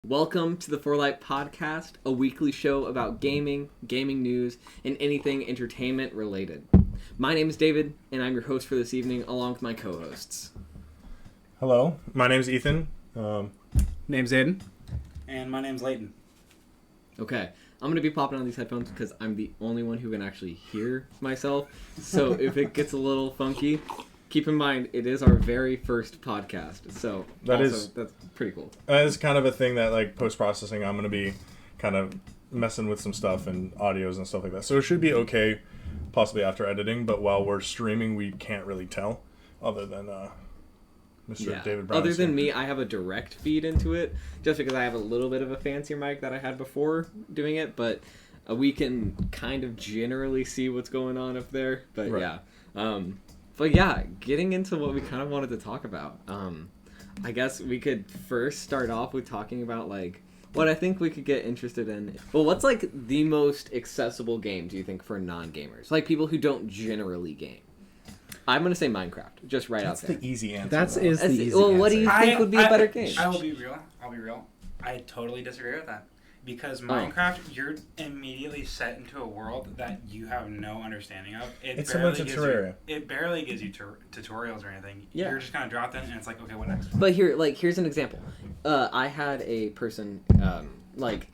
Welcome to the Forlight Podcast, a weekly show about gaming, gaming news, and anything entertainment related. My name is David, and I'm your host for this evening, along with my co-hosts. Hello, my name's Ethan. Name's Aiden. And my name's Layton. Okay, I'm going to be popping on these headphones because I'm the only one who can actually hear myself. So if it gets a little funky, keep in mind it is our very first podcast. So that's pretty cool. That is kind of a thing that, like, post-processing, I'm going to be kind of messing with some stuff and audios and stuff like that. So it should be okay, possibly after editing, but while we're streaming, we can't really tell, other than Mr. David Brown. Other than me, I have a direct feed into it, just because I have a little bit of a fancier mic that I had before doing it, but we can kind of generally see what's going on up there. But right. But yeah, getting into what we kind of wanted to talk about. I guess we could first start off with talking about, like, what I think we could get interested in. Well, what's, like, the most accessible game, do you think, for non-gamers? Like, people who don't generally game. I'm going to say Minecraft, just right out there. That's the easy answer. That's the easy answer. Well, what do you think would be a better game? I will be real. I totally disagree with that. Because Minecraft, you're immediately set into a world that you have no understanding of. It's similar to Terraria. It barely gives you tutorials or anything. Yeah. You're just kind of dropped in, and it's like, okay, what next? But here's an example. I had a person,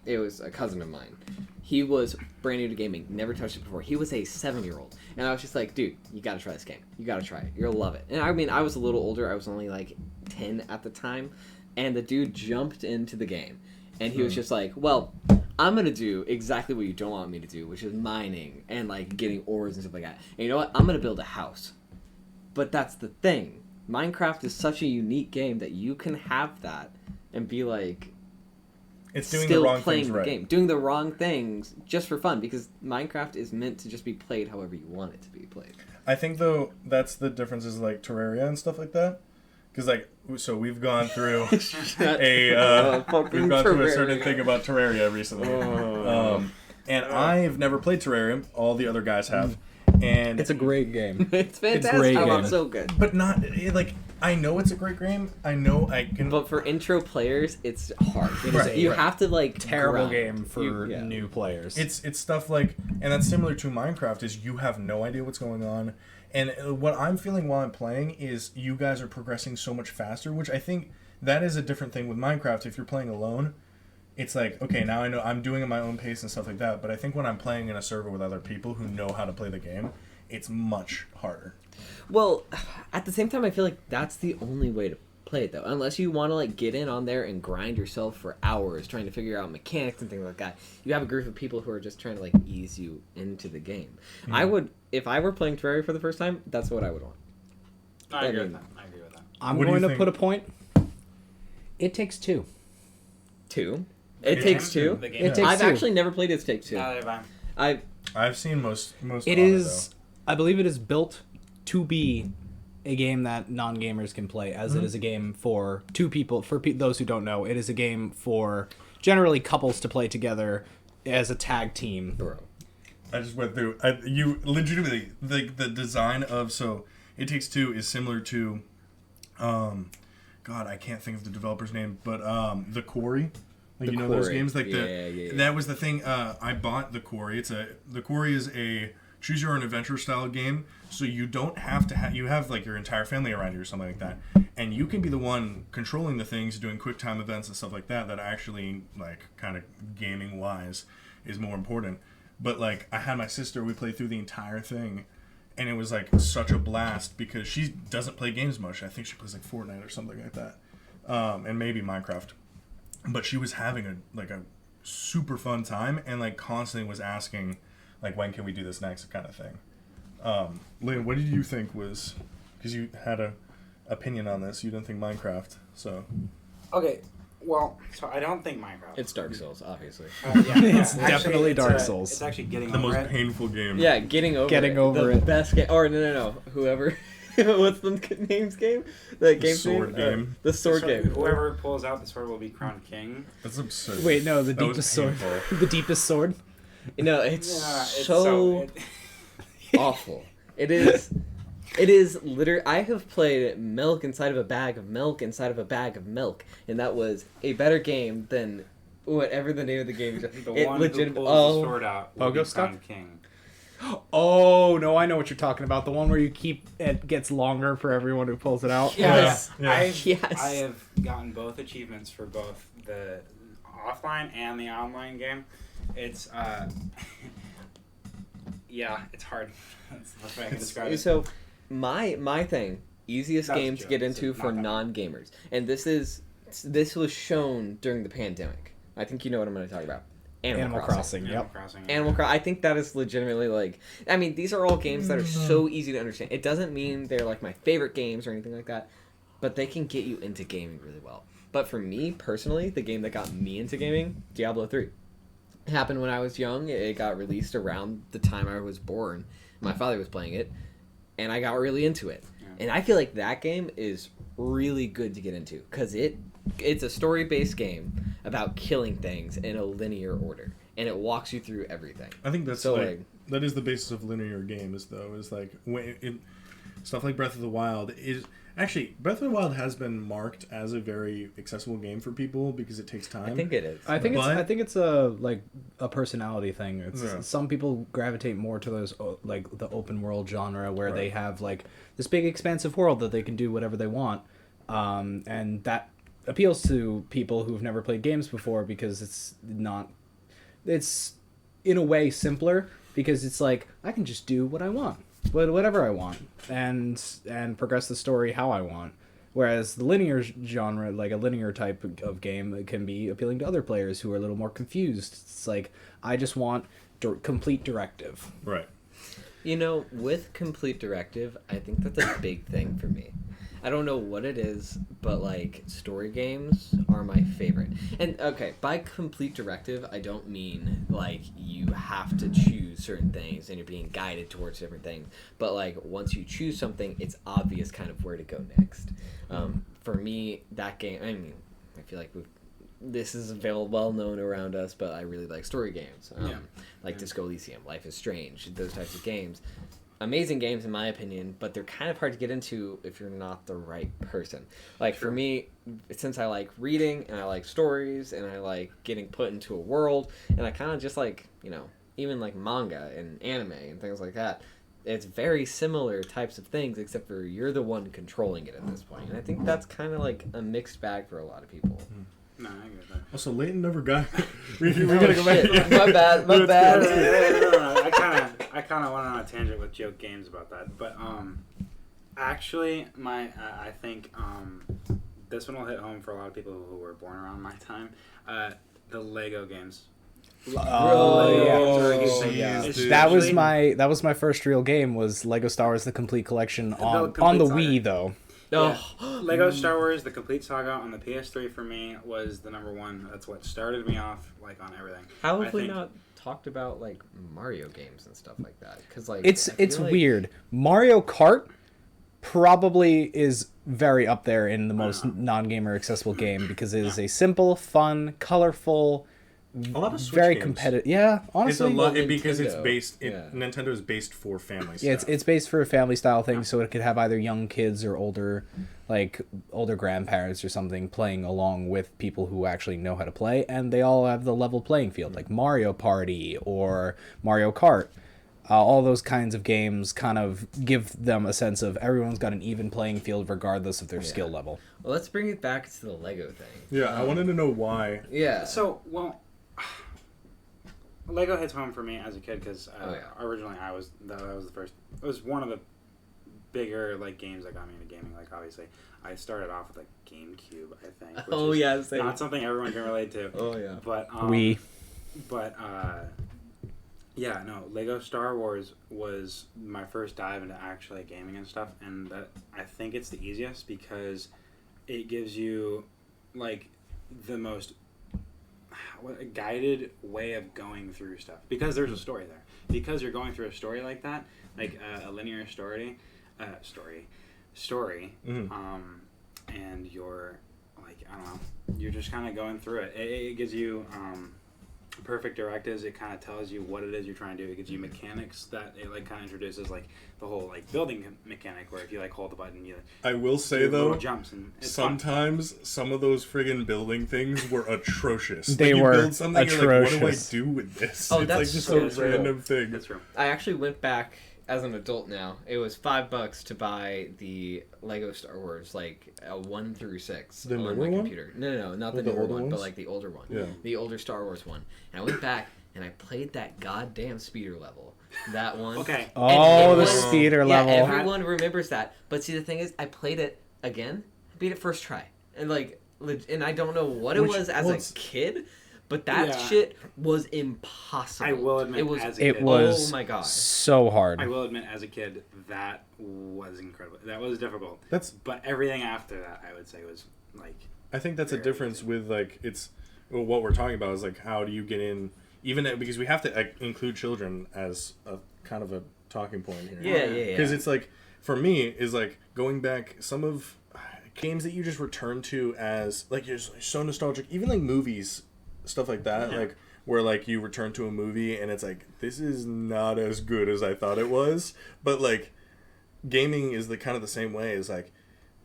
it was a cousin of mine. He was brand new to gaming, never touched it before. He was a 7-year-old. And I was just like, dude, you gotta try this game. You gotta try it. You'll love it. And I mean, I was a little older. I was only like 10 at the time. And the dude jumped into the game. And he was just like, well, I'm gonna do exactly what you don't want me to do, which is mining and, like, getting ores and stuff like that. And you know what? I'm gonna build a house. But that's the thing. Minecraft is such a unique game that you can have that and be like, it's doing still the wrong playing things the right. game, doing the wrong things just for fun, because Minecraft is meant to just be played however you want it to be played. I think, though, that's the differences, like Terraria and stuff like that. Because, like, so we've gone through a certain thing about Terraria recently, and I've never played Terraria. All the other guys have, and it's a great game. It's fantastic. It's great It's so good. But not like, I know it's a great game. I know I can. But for intro players, it's hard. You have to, like, terrible grind. game for new players. It's stuff like, and that's similar to Minecraft. Is you have no idea what's going on. And what I'm feeling while I'm playing is you guys are progressing so much faster, which I think that is a different thing with Minecraft. If you're playing alone, it's like, okay, now I know I'm doing it at my own pace and stuff like that. But I think when I'm playing in a server with other people who know how to play the game, it's much harder. Well, at the same time, I feel like that's the only way to play it, though. Unless you want to, like, get in on there and grind yourself for hours trying to figure out mechanics and things like that. You have a group of people who are just trying to, like, ease you into the game. Mm-hmm. I would, if I were playing Terraria for the first time, that's what I would want. I agree with that. I'm going to put a point. It Takes Two. Two? It Takes Two? I've actually never played It Takes Two. I've seen most. It is, I believe it is built to be a game that non-gamers can play, as it is a game for two people. For those who don't know, it is a game for generally couples to play together as a tag team. Bro. I just went through. You legitimately, the design of, so It Takes Two is similar to, God, I can't think of the developer's name, but The Quarry. Like, you know those games, like that was the thing. I bought The Quarry. The Quarry is a choose your own adventure style game, so you don't have to you have, like, your entire family around you or something like that, and you can be the one controlling the things, doing quick time events and stuff like that actually, like, kind of gaming wise is more important. But, like, I had my sister, we played through the entire thing, and it was, like, such a blast because she doesn't play games much. I think she plays, like, Fortnite or something like that, and maybe Minecraft, but she was having a super fun time and, like, constantly was asking, like, when can we do this next kind of thing. Lynn, what did you think was, because you had a opinion on this, you didn't think Minecraft, so. Okay, well, so I don't think Minecraft. It's Dark Souls, obviously. It's definitely Dark Souls. It's actually getting the over most it. painful game. Yeah, getting over it. The best game. Or, no. Whoever. What's the name's game? The game sword game. The sword game. Whoever pulls out the sword will be crowned king. That's absurd. Wait, no, the deepest sword. The deepest sword? You know, it's so awful. It is It is literally. I have played milk inside of a bag of milk inside of a bag of milk, and that was a better game than whatever the name of the game is. The one who pulls the sword out will Pogo be Stuck? crowned king. Oh no, I know what you're talking about. The one where you keep it gets longer for everyone who pulls it out. Yes. Yeah. Yes. I have gotten both achievements for both the offline and the online game. It's yeah, it's hard. That's the best way I can describe it. So, my thing, easiest That was a game to joke, get so into not for that one. non-gamers, and this was shown during the pandemic. I think you know what I'm going to talk about. Animal Crossing. Animal Yep. Crossing. Animal Crossing. I think that is legitimately like. I mean, these are all games that are so easy to understand. It doesn't mean they're like my favorite games or anything like that, but they can get you into gaming really well. But for me personally, the game that got me into gaming, Diablo 3. It happened when I was young. It got released around the time I was born. My father was playing it, and I got really into it. Yeah. And I feel like that game is really good to get into because it's a story-based game about killing things in a linear order, and it walks you through everything. I think that's So, like, like- that is the basis of linear games, though. Is like stuff like Breath of the Wild is actually Breath of the Wild has been marked as a very accessible game for people because it takes time. I think it is. I think But- it's a personality thing. It's Yeah. some people gravitate more to those like the open world genre where they Right. have like this big expansive world that they can do whatever they want, and that appeals to people who've never played games before because it's in a way simpler because it's like I can just do what I want, whatever I want, and progress the story how I want. Whereas the linear genre, like a linear type of game, it can be appealing to other players who are a little more confused. It's like, I just want complete directive. Right. You know, with complete directive, I think that's a big thing for me. I don't know what it is, but like story games are my favorite. And okay, by complete directive, I don't mean like you have to choose certain things and you're being guided towards different things. But like once you choose something, it's obvious kind of where to go next. For me, that game. I mean, I feel like this is well known around us, but I really like story games. Like Disco Elysium, Life is Strange, those types of games. Amazing games in my opinion, but they're kind of hard to get into if you're not the right person. Like for me, since I like reading and I like stories and I like getting put into a world and I kind of just like, you know, even like manga and anime and things like that, it's very similar types of things except for you're the one controlling it at this point. And I think that's kind of like a mixed bag for a lot of people. No, I get that. Also, Leighton never got. We're gonna go back. Shit. My bad. I kind of went on a tangent with joke games about that, but actually, I think this one will hit home for a lot of people who were born around my time. The Lego games. Dude. That was my first real game. Was Lego Star Wars: The Complete Collection on Complete the Saga. Wii though. Yeah. Lego Star Wars: The Complete Saga on the PS3 for me was the number one. That's what started me off like on everything. How I have we think- not talked about like Mario games and stuff like that? Because like It's I feel like- weird. Mario Kart probably is very up there in the most non-gamer accessible game because it is a simple, fun, colorful, A lot of Switch very games. competitive. Yeah, It's a honestly, lot Well, because it's Nintendo. based. Yeah. Nintendo is based for family. yeah, stuff. it's based for a family style thing, so it could have either young kids or older grandparents or something playing along with people who actually know how to play, and they all have the level playing field, like Mario Party or Mario Kart. All those kinds of games kind of give them a sense of everyone's got an even playing field regardless of their skill level. Well, let's bring it back to the Lego thing. Yeah, I wanted to know why. Yeah. So, well, Lego hits home for me as a kid because originally that was the first. It was one of the bigger like games that got me into gaming. Like obviously, I started off with like GameCube, I think. Which Oh, is yeah, same. not something everyone can relate to. Oh yeah. But We yeah, no, Lego Star Wars was my first dive into actually gaming and stuff, and that I think it's the easiest because it gives you like the most guided way of going through stuff because there's a story there. Because you're going through a story like that, like a linear story, and you're like I don't know, you're just kind of going through it. It gives you Perfect directives, it kind of tells you what it is you're trying to do. It gives you mechanics that it like kind of introduces, like the whole like building mechanic, where if you like hold the button, you I will say do little though, jumps, and it's sometimes some of those friggin' building things were atrocious. They like, you were build something, you're like, what do I atrocious. do with this? Oh, it's that's like just so a true. random thing. That's true. I actually went back as an adult now. It was $5 to buy the Lego Star Wars, like a 1 through 6 The on newer my one? computer. No, not the The newer older one, but ones? like the older one. Yeah. The older Star Wars one. And I went back and I played that goddamn speeder level. That one. Okay. Oh, And the it was- speeder Yeah, level. everyone remembers that. But see, the thing is, I played it again, beat it first try, and like, and I don't know what it Which was as was- a kid, but that Yeah. shit was impossible. I will admit, it was. as a It kid, was Oh my God. so hard. I will admit, as a kid, that was incredible. That was difficult. That's. But everything after that, I would say, was like I think that's a Very difference with like it's. Well, what we're talking about is like how do you get in, even because we have to include children as a kind of a talking point here. Yeah. Because it's like, for me, is like going back some of games that you just return to as like you're so nostalgic, even like movies, stuff like that, Yeah. like where like you return to a movie and it's like, this is not as good as I thought it was. But like gaming is the kind of the same way. Is like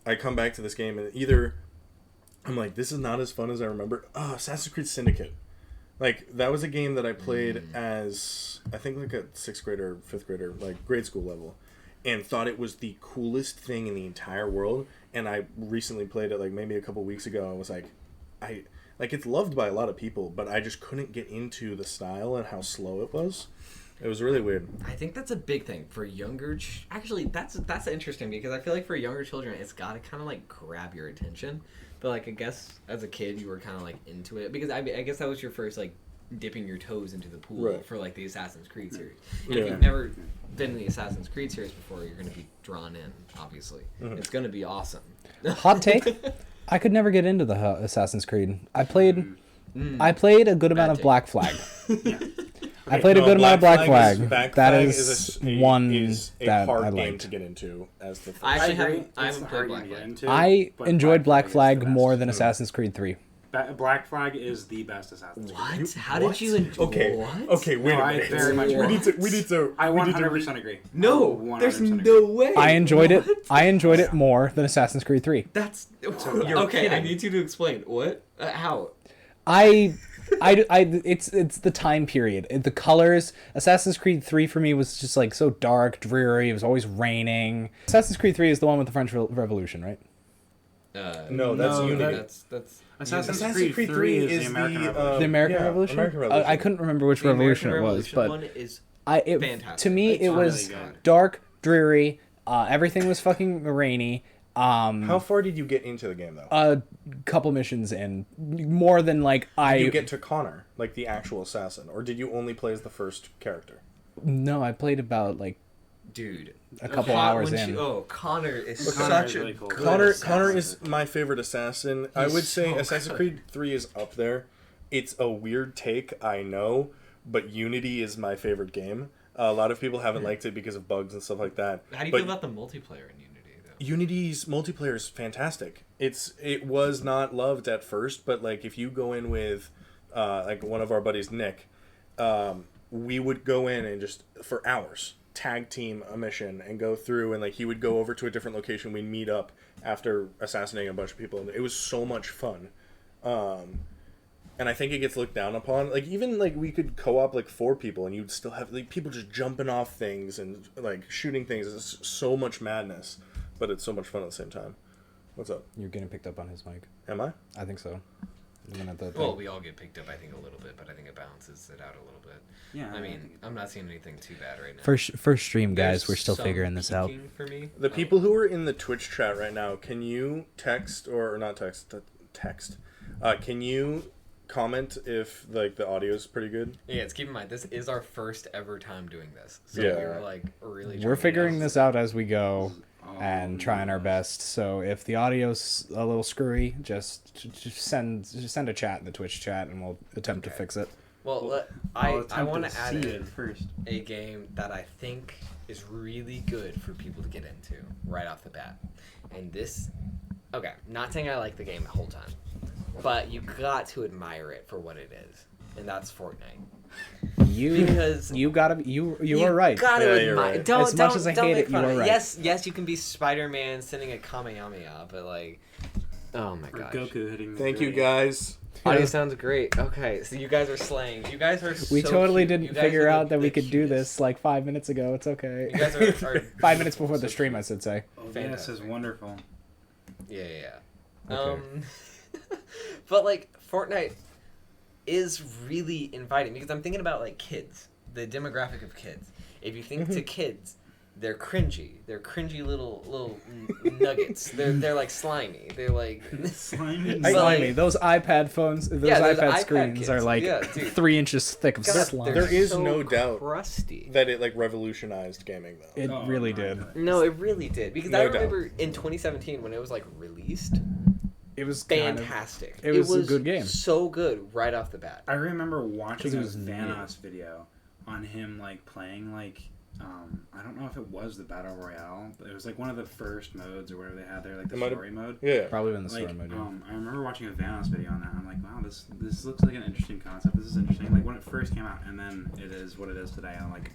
I come back to this game and either I'm like, this is not as fun as I remember. Oh, Assassin's Creed Syndicate. Like, that was a game that I played as, I think, like a 6th grader, 5th grader, like, grade school level. And thought it was the coolest thing in the entire world. And I recently played it, like, maybe a couple weeks ago. And was like, it's loved by a lot of people, but I just couldn't get into the style and how slow it was. It was really weird. I think that's a big thing for younger. Actually, that's interesting because I feel like for younger children, it's got to kind of like grab your attention. But like, I guess as a kid, you were kind of like into it because I guess that was your first like dipping your toes into the pool Right. for like the Assassin's Creed series. And Yeah. if you've never been in the Assassin's Creed series before, you're going to be drawn in. Obviously, it's going to be awesome. Hot take: I could never get into the Assassin's Creed. I played a good amount of take. Black Flag. yeah. I played a good amount of Black Flag. Black That Flag is a one a that hard I game liked. to get into as the first. I actually agree. haven't. I It's haven't a played hard Black game to get Flag. into, I but enjoyed Black is Flag the more best. than Assassin's Creed 3. Black Flag is the best Assassin's Creed. What? How did you enjoy? Okay. What? Okay. Wait No, a I minute. very much we need to. I we need to 100% agree. No, I there's 100% no agree. way. I enjoyed it. What? I enjoyed it more than Assassin's Creed 3. That's you're okay. I kidding. need you to explain what, how. It's the time period. The colors. Assassin's Creed 3 for me was just like so dark, dreary. It was always raining. Assassin's Creed 3 is the one with the French Revolution, right? No, that's No, Unity. That's Assassin's Creed 3 is the American Revolution. The American Revolution. American Revolution. I couldn't remember which the revolution American it was, Revolution but one is to fantastic. me It's it really was good. dark, dreary. Everything was fucking rainy. How far did you get into the game though? A couple missions in, more than like Did you get to Connor, like the actual assassin, or did you only play as the first character? No, I played about like dude. a couple hours in. Connor is Connor such is a really cool. good Connor assassin. is my favorite assassin. I would say so Assassin's Creed 3 is up there. It's a weird take, I know, but Unity is my favorite game. A lot of people haven't liked it because of bugs and stuff like that. How do you but feel about the multiplayer in Unity though? Unity's multiplayer is fantastic. It was not loved at first, but like if you go in with like one of our buddies, Nick, we would go in and just for hours tag team a mission and go through, and like he would go over to a different location. We'd meet up after assassinating a bunch of people, and it was so much fun. And I think it gets looked down upon. Like even like we could co-op like 4 people, and you'd still have like people just jumping off things and like shooting things. It's so much madness, but it's so much fun at the same time. What's up? You're getting picked up on his mic. Am I? I think so. Looking at the Well, thing. we all get picked up, I think, a little bit, but I think it balances it out a little bit. Yeah, I mean, I'm not seeing anything too bad right now. First stream, guys. There's We're still some figuring this out. peaking for me. The people who are in the Twitch chat right now, can you text or not text? Text. Can you comment if like the audio is pretty good? Yeah, keep in mind this is our first ever time doing this, so Yeah. we were like really. We're trying to figuring get this out as we go and trying our best. So if the audio's a little screwy, just send a chat in the Twitch chat and we'll attempt to fix it. Well, I'll I want attempt to add see in it first. a game that I think is really good for people to get into right off the bat, and this. Okay, not saying I like the game the whole time, but you got to admire it for what it is. and that's Fortnite. You are right. Gotta Yeah, admire. you're right. Don't, As much don't, as I don't hate make it, fun you of are right. Yes, you can be Spider-Man sending a Kamehameha, but like, oh my Or gosh. Goku hitting the Thank you, gritty. guys. Audio sounds great. Okay, so you guys are slaying. You guys are We so totally cute. You didn't guys figure are out that we the could do cutest. this like 5 minutes ago. It's okay. You guys are 5 minutes before the so stream, cute. I should say. Oh, Venus is wonderful. Yeah. Okay. But like Fortnite is really inviting because I'm thinking about like kids, the demographic of kids. If you think to kids, they're cringy. They're cringy little nuggets. They're like slimy. They're like Slimy. But, Slimy. like- Those iPad phones, those Yeah, those iPad iPad screens kids. are like Yeah, dude. 3 inches thick of God, slime. they're There is so no doubt crusty. that it like revolutionized gaming though. It Oh, really my did. God. No, it really did because No I doubt. remember in 2017 when it was like released, It was kind of, fantastic. it was a good game. So good right off the bat. I remember watching Because it a was new. Vanoss video on him like playing like I don't know if it was the battle royale, but it was like one of the first modes or whatever they had there, like the It might have- story mode. Yeah. probably been the Like, story mode. Yeah. I remember watching a Vanoss video on that. I'm like, wow, this looks like an interesting concept. This is interesting. Like when it first came out, and then it is what it is today. I'm like,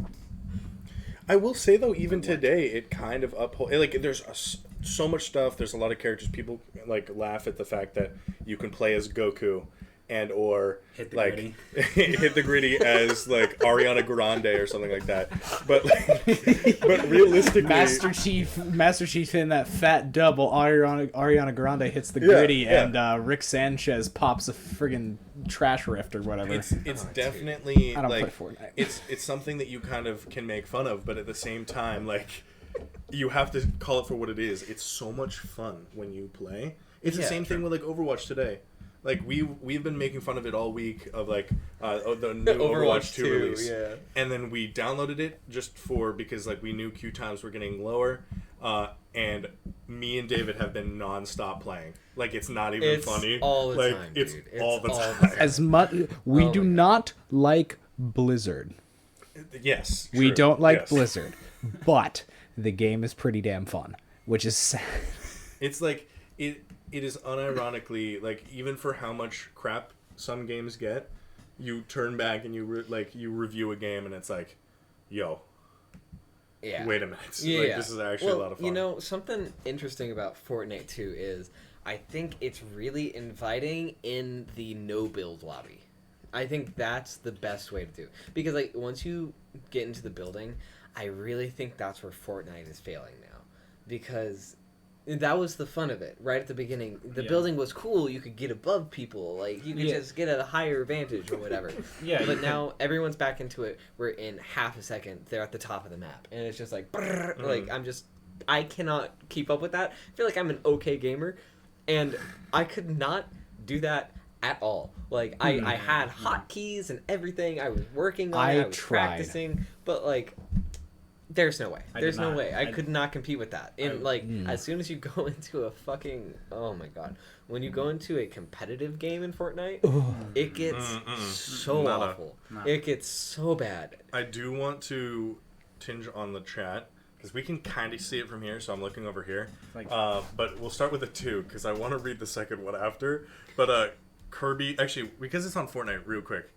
I will say though, even today, it kind of uphold. Like, there's so much stuff. There's a lot of characters. People like laugh at the fact that you can play as Goku, and or Hit the like gritty. hit the gritty as like Ariana Grande or something like that. But but realistically, Master Chief in that fat double. Ariana Grande hits the Yeah, gritty, yeah. and Rick Sanchez pops a friggin' trash rift or whatever. it's definitely I don't like play Fortnite. it's something that you kind of can make fun of, but at the same time, like you have to call it for what it is. It's so much fun when you play. It's the Yeah, same true. thing with like Overwatch today. Like we've been making fun of it all week of like the new Overwatch 2 release, yeah. and then we downloaded it just because like we knew queue times were getting lower, and me and David have been nonstop playing. Like it's not even It's funny. all the like, time, It's dude. It's all the all the time. time. As much we Oh do my God. not like Blizzard. Yes, We true. don't like Yes. Blizzard, but the game is pretty damn fun, which is sad. It's like it is unironically like even for how much crap some games get, you turn back and you review a game and it's like, yo, Yeah. wait a minute, Yeah, like yeah. this is actually Well, a lot of fun. You know, something interesting about Fortnite too is I think it's really inviting in the no build lobby. I think that's the best way to do it. Because like once you get into the building, I really think that's where Fortnite is failing now. Because that was the fun of it right at the beginning. The Yeah. building was cool. You could get above people. Like you could Yeah. just get a higher vantage or whatever. Yeah, But now everyone's back into it. Where in half a second they're at the top of the map, and it's just like, brrr, like I cannot keep up with that. I feel like I'm an okay gamer, and I could not do that at all. Like I had hotkeys and everything. I was working on it. I was tried. practicing, but like. There's no way. I There's did no not. way. I I- could not compete with that. As soon as you go into a fucking my god, when you go into a competitive game in Fortnite, it gets so Nada. awful. Nada. It gets so bad. I do want to tinge on the chat because we can kind of see it from here, so I'm looking over here. Like- But we'll start with the 2 because I want to read the second one after. But Kirby, actually, because it's on Fortnite, real quick.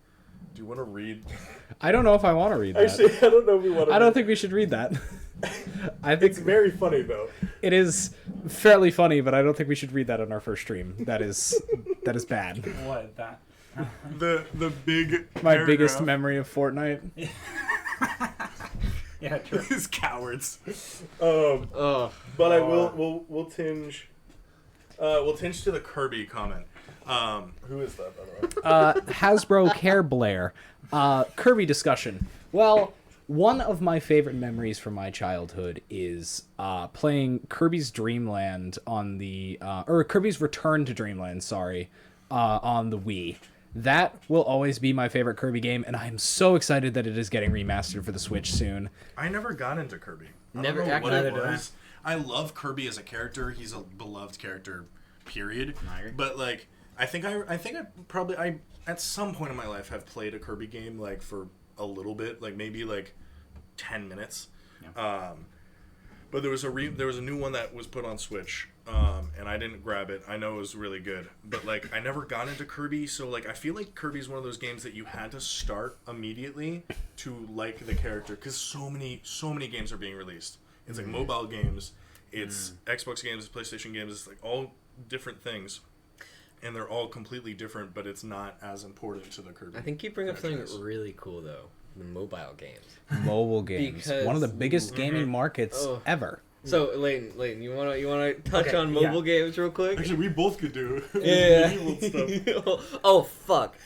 Do you want to read? I don't know if I want to read that. Actually, I don't know if we want to. I don't think we should read that. I think It's very funny though. it is fairly funny, but I don't think we should read that on our first stream. That is bad. what that? The big My biggest paragraph memory of Fortnite. Yeah, true. is cowards. Ugh. But I will we'll tinge to the Kirby comment. Who is that, by the way? Hasbro Care Blair. Kirby discussion. Well, one of my favorite memories from my childhood is playing Kirby's Dream Land on the or Kirby's Return to Dreamland, sorry, on the Wii. That will always be my favorite Kirby game, and I'm so excited that it is getting remastered for the Switch soon. I never got into Kirby. I Never- don't know what neither it did I. was. I love Kirby as a character. He's a beloved character, period. I agree. But like, I think I probably at some point in my life have played a Kirby game like for a little bit, like maybe like 10 minutes. Yeah. But there was a new one that was put on Switch, and and I didn't grab it. I know it was really good, but like I never got into Kirby, so like I feel like Kirby's one of those games that you had to start immediately to like the character, because so many games are being released. It's like mobile games, it's Xbox games, PlayStation games, it's like all different things, and they're all completely different, but it's not as important to the Kirby. I think you bring up franchise. something really cool though. The mobile games. Mobile games. Because- One of the biggest gaming markets Oh. ever. So Layton, you wanna touch Okay, on mobile games real quick? Actually, we both could do Yeah. medieval stuff. Oh fuck!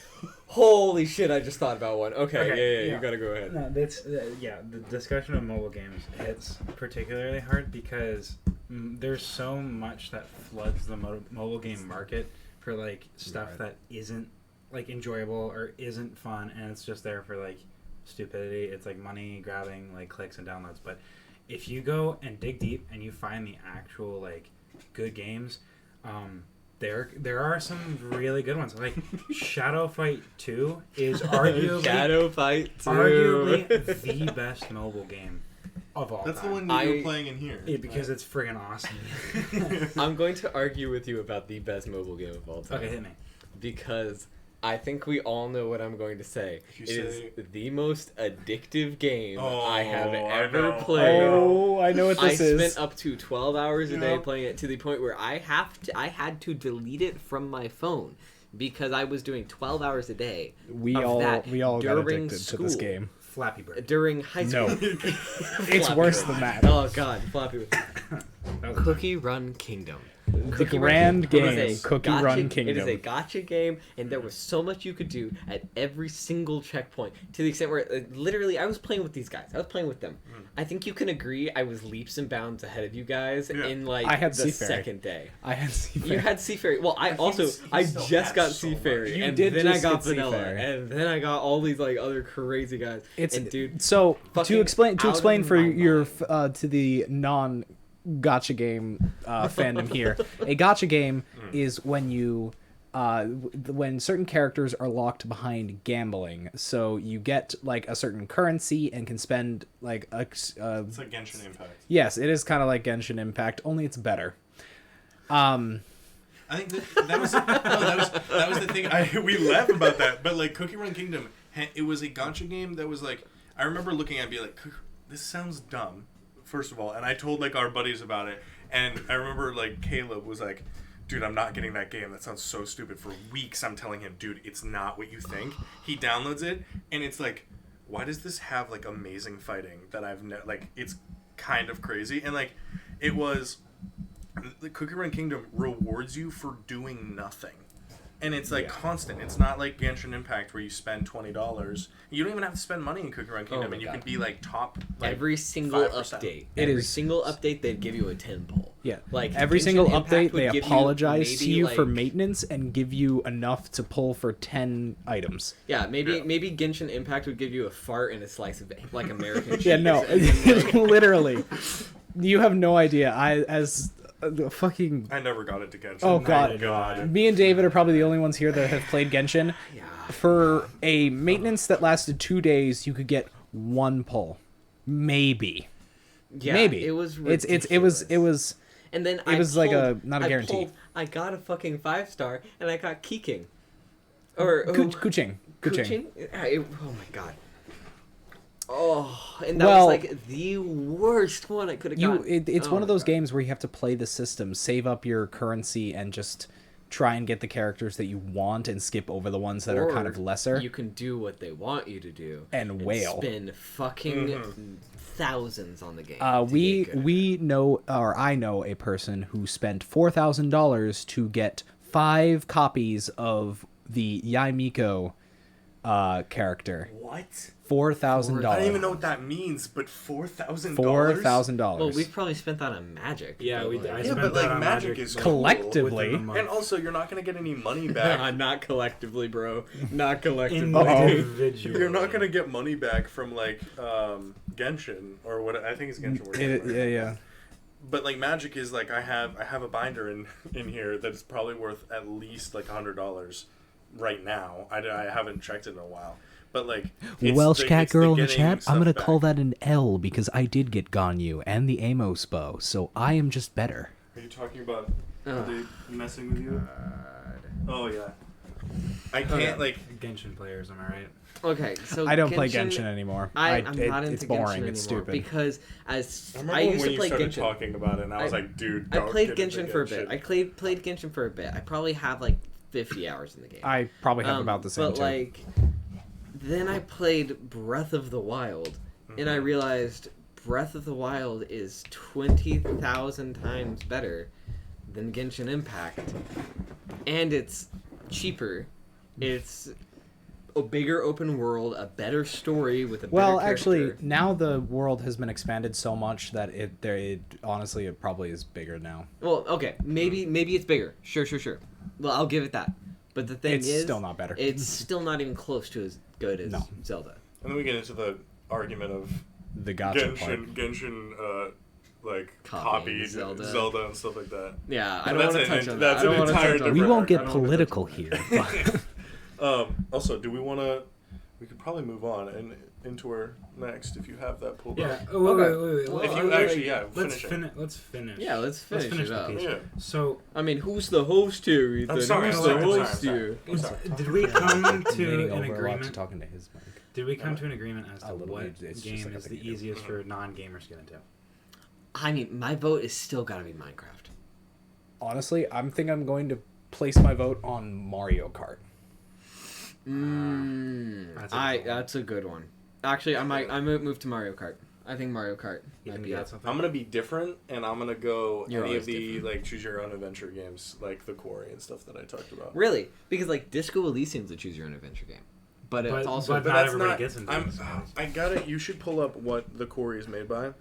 Holy shit! I just thought about one. Okay, yeah. You gotta go ahead. No, that's the discussion of mobile games. It's particularly hard because there's so much that floods the mobile game market for like stuff that isn't like enjoyable or isn't fun, and it's just there for like stupidity. It's like money grabbing, like clicks and downloads. But if you go and dig deep and you find the actual like good games, there are some really good ones. Like Shadow Fight 2 is arguably Shadow Fight 2. arguably the best mobile game of all That's the time. one that you're playing in here. Yeah, because it's friggin' awesome. I'm going to argue with you about the best mobile game of all time. Okay, hit me. Because I think we all know what I'm going to say. If you It is say- the most addictive game Oh, I have I ever know. played. Oh, I know what I this is. spent up to 12 hours a day Yeah. playing it, to the point where I had to delete it from my phone because I was doing 12 hours a day. We of all that got during addicted to this school. game. Flappy Bird. During high school. No. It's Flappy worse Bird. than that. Oh god, Flappy Bird. That was Cookie Run Kingdom. The grand Kingdom. It game, is a Cookie gotcha- Run It is Kingdom. a gotcha game, and there was so much you could do at every single checkpoint, to the extent where literally I was playing with these guys. I was playing with them. I think you can agree I was leaps and bounds ahead of you guys Yeah. in like I had the Seafaring. second day. I had You had Seafaring. Well, I also I still just had got so much. Seafaring, You and did then I just got get Vanilla, Seafaring. and then I got all these like other crazy guys. It's and dude, so fucking to explain out of for my your mind. to the non gotcha game fandom here. A gotcha game is when you when certain characters are locked behind gambling. So you get like a certain currency and can spend like a It's like Genshin Impact. yes, it is kind of like Genshin Impact, only it's better. I think that was the thing. We laugh about that, but like Cookie Run Kingdom, it was a gacha game that was like, I remember looking at it and be like, this sounds dumb, first of all, and I told like our buddies about it, and I remember like Caleb was like, dude, I'm not getting that game. That sounds so stupid. For weeks, I'm telling him, dude, it's not what you think. He downloads it, and it's like, why does this have like amazing fighting that I've like? It's kind of crazy, and like, it was. The Cookie Run Kingdom rewards you for doing nothing. And it's like constant. It's not like Genshin Impact where you spend $20. You don't even have to spend money in Cookie Run Kingdom, my and you God. can be like top. Like, every single 5%. update, It every is- single update, they'd give you a 10 pull. Yeah, Like every Genshin single Impact update, would they give you apologize to maybe, you for like- maintenance and give you enough to pull for 10 items. Yeah, maybe Yeah. maybe Genshin Impact would give you a fart and a slice of like American cheese. Yeah, no, and then, like, literally. You have no idea. As fucking I never got it to Genshin. Oh, God. God. me and David are probably the only ones here that have played Genshin. Yeah. For a maintenance that lasted 2 days, you could get 1 pull, maybe. Yeah, Maybe it was. it was. And then it was like a- not a I guarantee. pulled- I got a fucking 5-star, and I got Keeking. Or Kuching. Kuching? Oh my god. Oh, and that Well, was like the worst one I could have gotten. It's Oh one of my those God. games where you have to play the system, save up your currency, and just try and get the characters that you want and skip over the ones that are kind of Or lesser. You can do what they want you to do And wail. spend fucking thousands on the game. We to get good. we know, or I know a person who spent $4,000 to get 5 copies of the Yaimiko character. What? $4,000. I don't even know what that means, but $4,000. $4,000. Well, we've probably spent that on Magic. Yeah, but, we. like- I Yeah, spent but that like on Magic is cool. Collectively. within a month. And also, you're not gonna get any money back. Not collectively, bro. Not collectively. Individually. You're not gonna get money back from like Genshin or what I think it's Genshin. we're talking about. yeah. But like Magic is like I have a binder in here that's probably worth at least like $100 right now. I haven't checked it in a while. But like Welsh cat it's girl in the getting chat, I'm stuff gonna back. call that an L because I did get Ganyu and the Amos bow, so I am just better. Are you talking about Are they messing with you? Oh yeah. I can't Okay. like. Genshin players, am I right? Okay, so I don't play Genshin anymore. I'm not into it's boring. Genshin anymore It's stupid. because as I remember I used when to you play started Genshin. talking about it, and I was like, dude, I don't played get into Genshin for a bit. I played Genshin for a bit. I probably have like 50 hours in the game. I probably have about the same But too. like, then I played Breath of the Wild, and I realized Breath of the Wild is 20,000 times better than Genshin Impact, and it's cheaper. It's a bigger open world, a better story with a better Well, character. actually, now the world has been expanded so much that honestly it probably is bigger now. Well, okay, maybe it's bigger. Sure. Well, I'll give it that. But the thing It's is, still not better. It's still not even close to as good as No. Zelda. And then we get into the argument of The gotcha part. Genshin, like Copying copied Zelda. Zelda and stuff like that. Yeah, I But don't want to that's touch an- on that's that. I an don't wanna entire touch on We that. won't get I don't wanna political here. But Also, do we want to? We could probably move on and into our next if you have that pulled Yeah. up. Oh, Okay. wait. Well, If you like, actually, Let's finish it. finish. Let's finish. Yeah, let's finish it the up. piece. Yeah. So, I mean, who's the host here, Ethan? I'm sorry, Who's I'm the sorry, I'm host sorry, here? I'm sorry. did we come to Leaning an over a lot to agreement? talking to his mic. Did we come to an agreement as to A little what bit. It's just game like a is the thing you do. easiest for non-gamers to get into? I mean, my vote is still gotta be Minecraft. Honestly, I'm going to place my vote on Mario Kart. That's a good one. Actually, I might move to Mario Kart. I think Mario Kart You might think be that's it. something? I'm gonna be different, and I'm gonna go You're any of always the different. like choose your own adventure games, like the Quarry and stuff that I talked about. Really? Because like Disco Elysium's a choose your own adventure game, but it's also but not that's everybody not. gets into I'm. those games. I gotta. You should pull up what the Quarry is made by.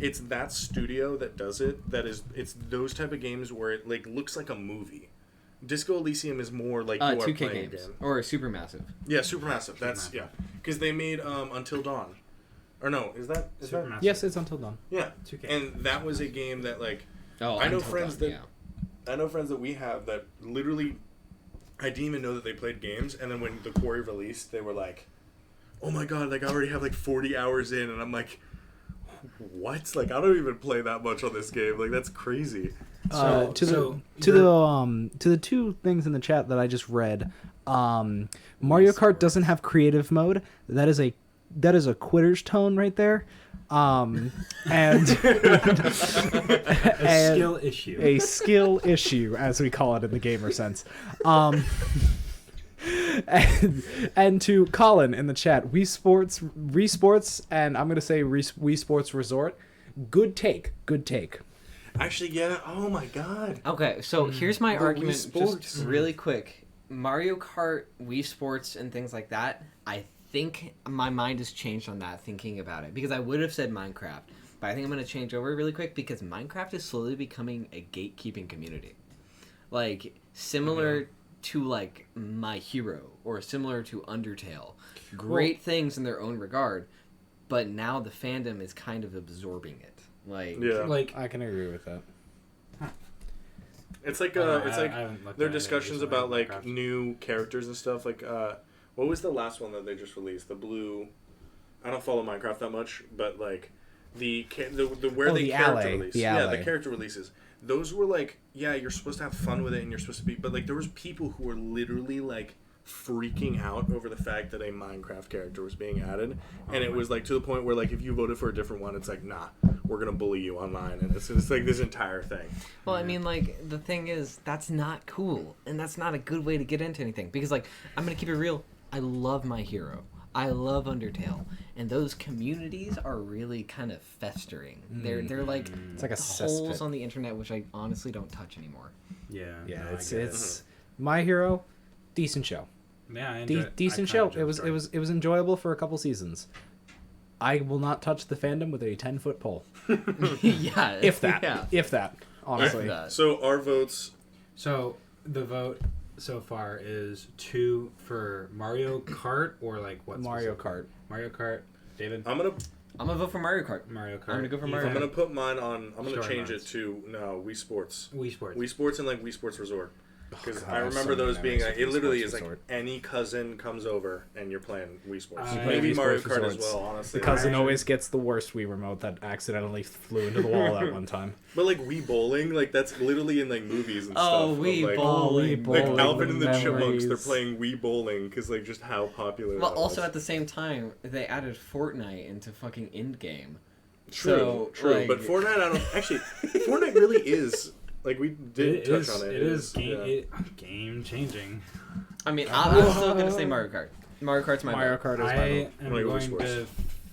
It's that studio that does it. That is. It's those type of games where it like looks like a movie. Disco Elysium is more like you are 2K playing a games game. or Supermassive. Yeah, Supermassive. That's yeah. Because they made Until Dawn. Or no, is that Supermassive. Yes, it's Until Dawn. yeah? 2K. And that was a game that like Oh, I know Until friends Dawn, that I know friends that we have that literally I didn't even know that they played games, and then when the Quarry released, they were like, "Oh my god! Like I already have like 40 hours in," and I'm like, "What? Like I don't even play that much on this game. Like that's crazy." To the two things in the chat that I just read, Mario Kart doesn't have creative mode. That is a quitter's tone right there, and A skill issue. a skill issue, as we call it in the gamer sense. And to Colin in the chat, Wii Sports, and I'm gonna say Wii Sports Resort. Good take. Actually, yeah. Oh my god. Okay, so here's my The Wii argument, Sports. just really quick. Mario Kart, Wii Sports, and things like that. I think my mind has changed on that, thinking about it, because I would have said Minecraft, but I think I'm going to change over really quick because Minecraft is slowly becoming a gatekeeping community, like similar to like My Hero or similar to Undertale. Great things in their own regard, but now the fandom is kind of absorbing it. Like, Yeah. Like, I can agree with that. It's like I haven't looked there are at it discussions recently, about like Minecraft. new characters and stuff. Like what was the last one that they just released? The blue. I don't follow Minecraft that much, but like the where they the character alley. release. The Yeah, the alley. character releases. Those were like, yeah, you're supposed to have fun with it and you're supposed to be, but like there was people who were literally like freaking out over the fact that a Minecraft character was being added, and it was like to the point where like if you voted for a different one, it's like, nah, we're gonna bully you online, and it's like this entire thing. well, I mean, like, the thing is, that's not cool, and that's not a good way to get into anything, because, like, I'm gonna keep it real, I love My Hero, I love Undertale, and those communities are really kind of festering. They're like, It's like a holes cesspit. on the internet, which I honestly don't touch anymore. Yeah. Yeah, no, I it's get it. it's My Hero, decent show. Yeah, I enjoy it. Decent I show. kinda It was enjoyed enjoyable for a couple seasons. I will not touch the fandom with a 10-foot pole, Yeah. if that. Yeah. If that. Honestly. If that. So our votes. So the vote so far is 2 for Mario Kart or like what? Mario specific? Kart. Mario Kart. David. I'm gonna vote for Mario Kart. Mario Kart. I'm gonna go for Ethan? Mario I'm gonna put mine on. I'm gonna Story change modes. it to no Wii Sports. Wii Sports. Wii Sports and like Wii Sports Resort. Because God, I I have so remember many those being memories like, of it literally Wii is Sports like Resort. any cousin comes over and you're playing Wii Sports. You play Maybe Wii Mario Sports Kart as Resorts. well, honestly. The cousin I- always gets the worst Wii remote that accidentally flew into the wall that one time. But like Wii Bowling, like that's literally in like movies and Oh, stuff. Wii of, like, Bowling. Like Bowling Alvin and the Chipmunks, they're memories. playing Wii Bowling because like just how popular. Well, that also was. at the same time, they added Fortnite into fucking Endgame. True, So, true. like- But Fortnite, I don't actually. Fortnite really is like we did touch on it. It is yeah. game changing. I mean, I'm still gonna say Mario Kart. Mario Kart's my Mario vote. Kart is my I vote. am Wanna go Wii going Sports. to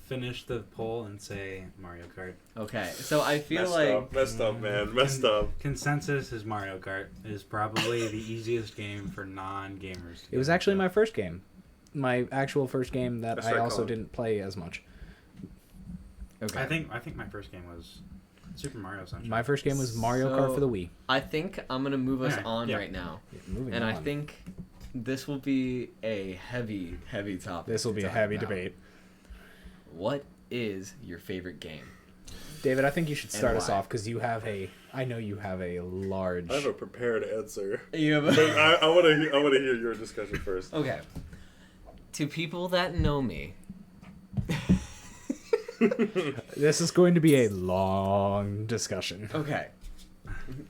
finish the poll and say Mario Kart. Okay, so I feel Messed up, man. Messed up. Consensus is Mario Kart is probably the easiest game for non-gamers. It was actually my first game. My actual first game that That's I right, also Colin. didn't play as much. Okay. I think my first game was Super Mario Sunshine. My first game was Mario Kart for the Wii. I think I'm gonna move us Alright, on yeah. right now, Moving and I on. think this will be a heavy topic. This will to be a talk heavy about. debate. What is your favorite game? David, I think you should And start us why? off because I know you have a large. I have a prepared answer. You have But I want to hear your discussion first. Okay. To people that know me, This is going to be a long discussion. okay,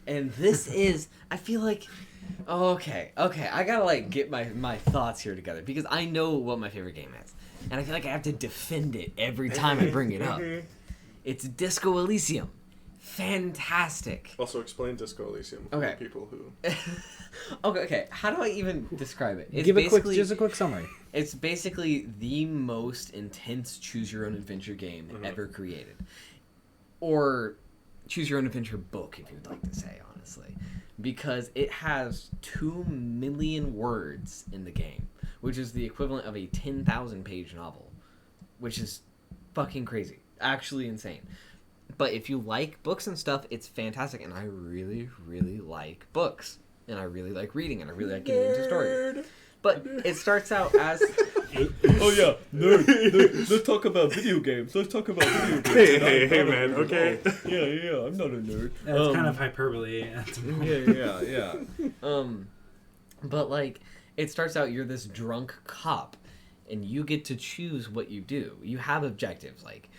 and this is, I feel like, okay, I gotta like get my thoughts here together because I know what my favorite game is, and I feel like I have to defend it every time I bring it up. It's Disco Elysium. Fantastic. Also, explain Disco Elysium for Okay. people who. Okay. How do I even describe it? It's Give basically, just a quick summary. It's basically the most intense choose-your-own-adventure game Mm-hmm. ever created. Or choose-your-own-adventure book, if you'd like to say, honestly. Because it has 2 million words in the game, which is the equivalent of a 10,000-page novel, which is fucking crazy. Actually insane. But if you like books and stuff, it's fantastic, and I really, really like books. And I really like reading, and I really like getting into story. But it starts out as... Oh yeah, nerd. Let's talk about video games. Let's talk about video games. Hey, man. Okay. Yeah, I'm not a nerd. That's kind of hyperbole. At the moment. yeah. But like, it starts out you're this drunk cop, and you get to choose what you do. You have objectives, like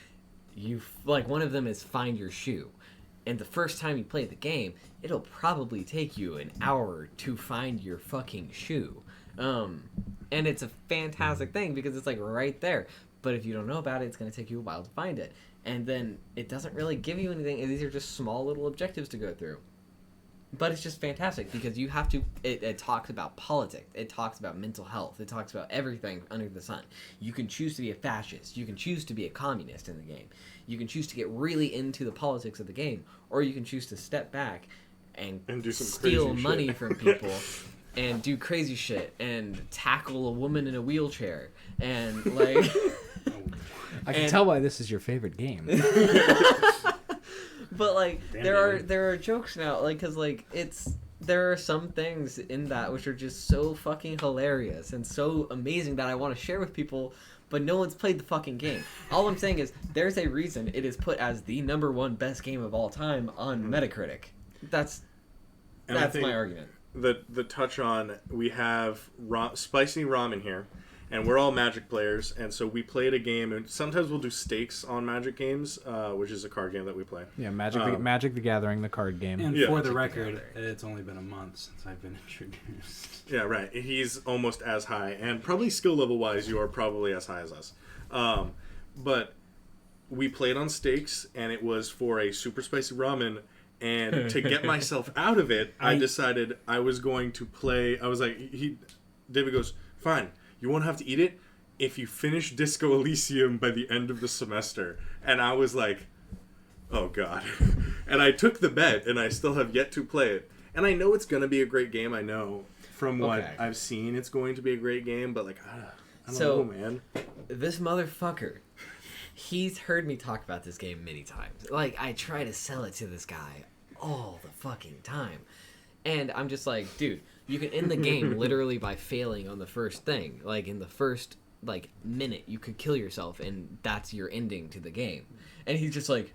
one of them is find your shoe, and the first time you play the game, it'll probably take you an hour to find your fucking shoe. And it's a fantastic thing because it's like right there. But if you don't know about it, it's gonna take you a while to find it. And then it doesn't really give you anything. These are just small little objectives to go through. But it's just fantastic because you have to. It talks about politics. It talks about mental health. It talks about everything under the sun. You can choose to be a fascist. You can choose to be a communist in the game. You can choose to get really into the politics of the game, or you can choose to step back and do some steal crazy money shit. from people and do crazy shit and tackle a woman in a wheelchair and like. I can And- tell why this is your favorite game. But like Damn, there David. are jokes now, like, because like there are some things in that which are just so fucking hilarious and so amazing that I want to share with people, but no one's played the fucking game. All I'm saying is there's a reason it is put as the #1 best game of all time on Metacritic. That's And I my think argument. the touch on, we have spicy ramen here, and we're all Magic players, and so we played a game, and sometimes we'll do stakes on Magic games, which is a card game that we play. Yeah, Magic the Gathering, the card game. And Yeah. for the record, it's only been a month since I've been introduced. Yeah, right. He's almost as high, and probably skill level wise, you are probably as high as us. But we played on stakes, and it was for a super spicy ramen. And to get myself out of it, I decided I was going to play. I was like, David goes, "Fine, you won't have to eat it if you finish Disco Elysium by the end of the semester." And I was like, "Oh God!" And I took the bet, and I still have yet to play it. And I know it's going to be a great game. I know from what Okay. I've seen, it's going to be a great game. But like, I don't So- know, man. This motherfucker, he's heard me talk about this game many times. Like, I try to sell it to this guy all the fucking time. And I'm just like, dude, you can end the game literally by failing on the first thing. Like, in the first, like, minute, you could kill yourself, and that's your ending to the game. And he's just like,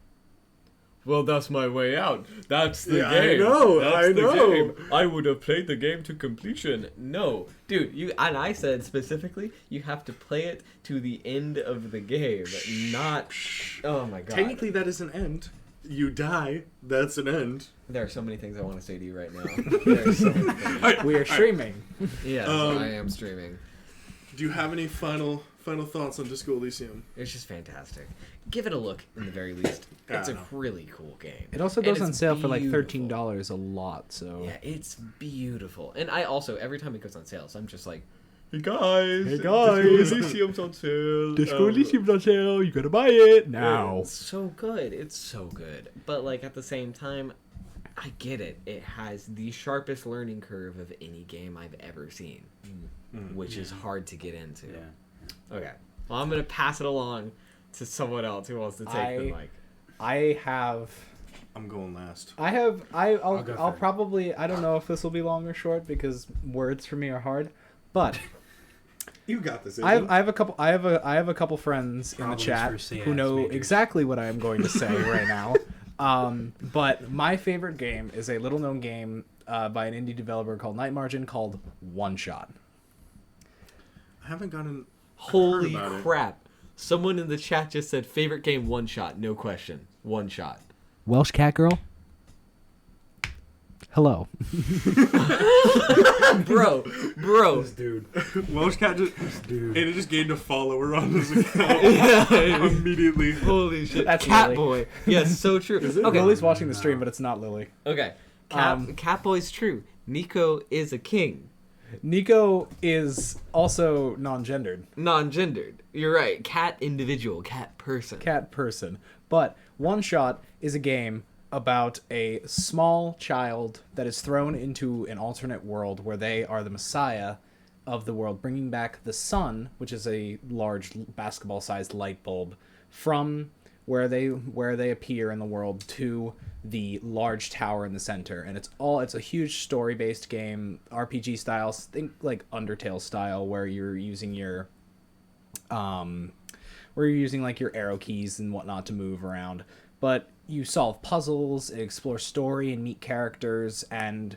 well, that's my way out. That's the Yeah, game. I know, That's I the know. game. I would have played the game to completion. No. Dude, and I said specifically, you have to play it to the end of the game, not... Oh my god. Technically, that is an end. You die, that's an end. There are so many things I want to say to you right now. There are so many things. We are streaming. Yes, I am streaming. Do you have any final thoughts on Disco Elysium? It's just fantastic. Give it a look, in the very least. It's a no. really cool game. It also And goes it's on sale for like beautiful. $13 a lot. So Yeah, it's beautiful. And I also, every time it goes on sale, so I'm just like, Hey guys. Hey, guys. Disco Elysium's on sale. Elysium's on sale. You gotta buy it now. it's so good. It's so good. But like at the same time, I get it. It has the sharpest learning curve of any game I've ever seen, which is hard to get into. Yeah. Okay. Well, I'm gonna pass it along to someone else who wants to take the mic. I'm going last. I'll go I'll first. probably, I don't know if this will be long or short because words for me are hard, but You got this. I have a couple friends in the Problems chat for CS who know majors. exactly what I am going to say right now. But my favorite game is a little known game by an indie developer called Night Margin called One Shot. I haven't gotten. Holy about it. crap! Someone in the chat just said favorite game One Shot. No question. One Shot. Welsh Cat Girl. Hello. bro. This dude. Welsh Cat just. Dude. And it just gained a follower on this account immediately. Holy shit. That's Cat Lily. Boy. Yes, so true. Okay. Lily's watching the stream, but it's not Lily. Okay. Um, Cat Boy's true. Nico is a king. Nico is also non-gendered. Non-gendered. You're right. Cat individual. Cat person. Cat person. But One Shot is a game about a small child that is thrown into an alternate world where they are the messiah of the world, bringing back the sun, which is a large basketball-sized light bulb, from where they appear in the world to the large tower in the center. And it's a huge story-based game, RPG style, think like Undertale style, where you're using your like your arrow keys and whatnot to move around. But you solve puzzles, explore story, and meet characters, and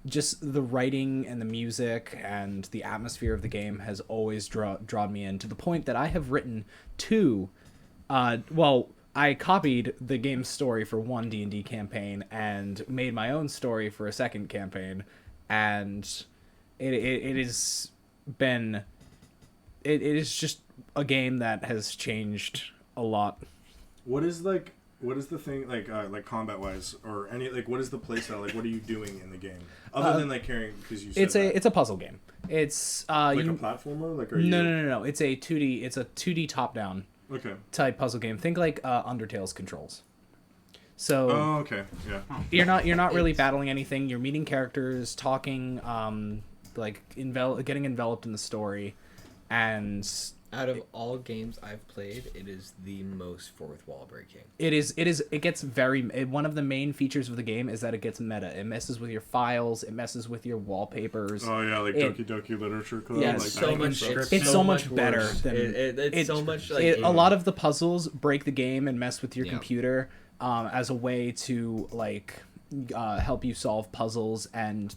just the writing and the music and the atmosphere of the game has always drawn me in, to the point that I have written two. I copied the game's story for one D&D campaign and made my own story for a second campaign, and it has been. It is just a game that has changed a lot. What is the thing like combat wise or any like what is the play style, like what are you doing in the game other than like carrying, because you said It's a puzzle game. It's like a platformer, like are you no. It's a 2D top down okay type puzzle game. Think like Undertale's controls. So oh okay yeah you're not really battling anything. You're meeting characters, talking, getting enveloped in the story, and Out of all games I've played, it is the most fourth wall breaking. it gets one of the main features of the game is that it gets meta. It messes with your files, it messes with your wallpapers. oh yeah like It- Doki Doki Literature Club, Yeah, like it's that so kind of much. stuff. It's so much worse. better than it's so much like a lot of the puzzles break the game and mess with your Yeah. computer as a way to help you solve puzzles, and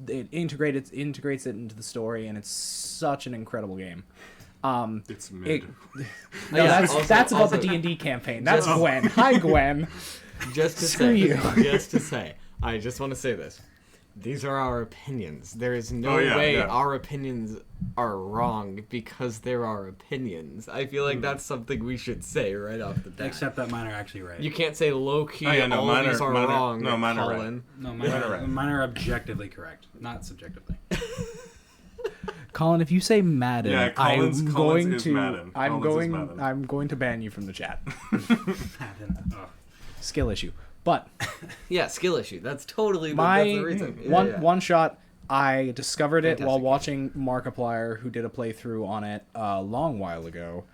it integrates it into the story, and it's such an incredible game. It's mid. No, Yeah, that's about also- the D&D campaign. That's Just- Gwen. Hi, Gwen. just to Screw say, you. just to say, I just want to say this. These are our opinions. There is no Oh, yeah, way yeah. our opinions are wrong because they're our opinions. I feel Hmm. like that's something we should say right off the bat. Except that mine are actually right. You can't say low key. Oh, yeah, no, all mine of these are- are mine are- wrong. no, mine are right. Colin. No, right. mine are objectively correct, not subjectively. Colin, if you say Madden, Yeah, Colin's I'm going is to Madden. I'm Colin's is going Madden. I'm going to ban you from the chat. Oh. Skill issue. But Yeah, skill issue. That's totally my that's the reason. Yeah, one yeah. one shot, I discovered it while Fantastic. watching Markiplier, who did a playthrough on it a long while ago,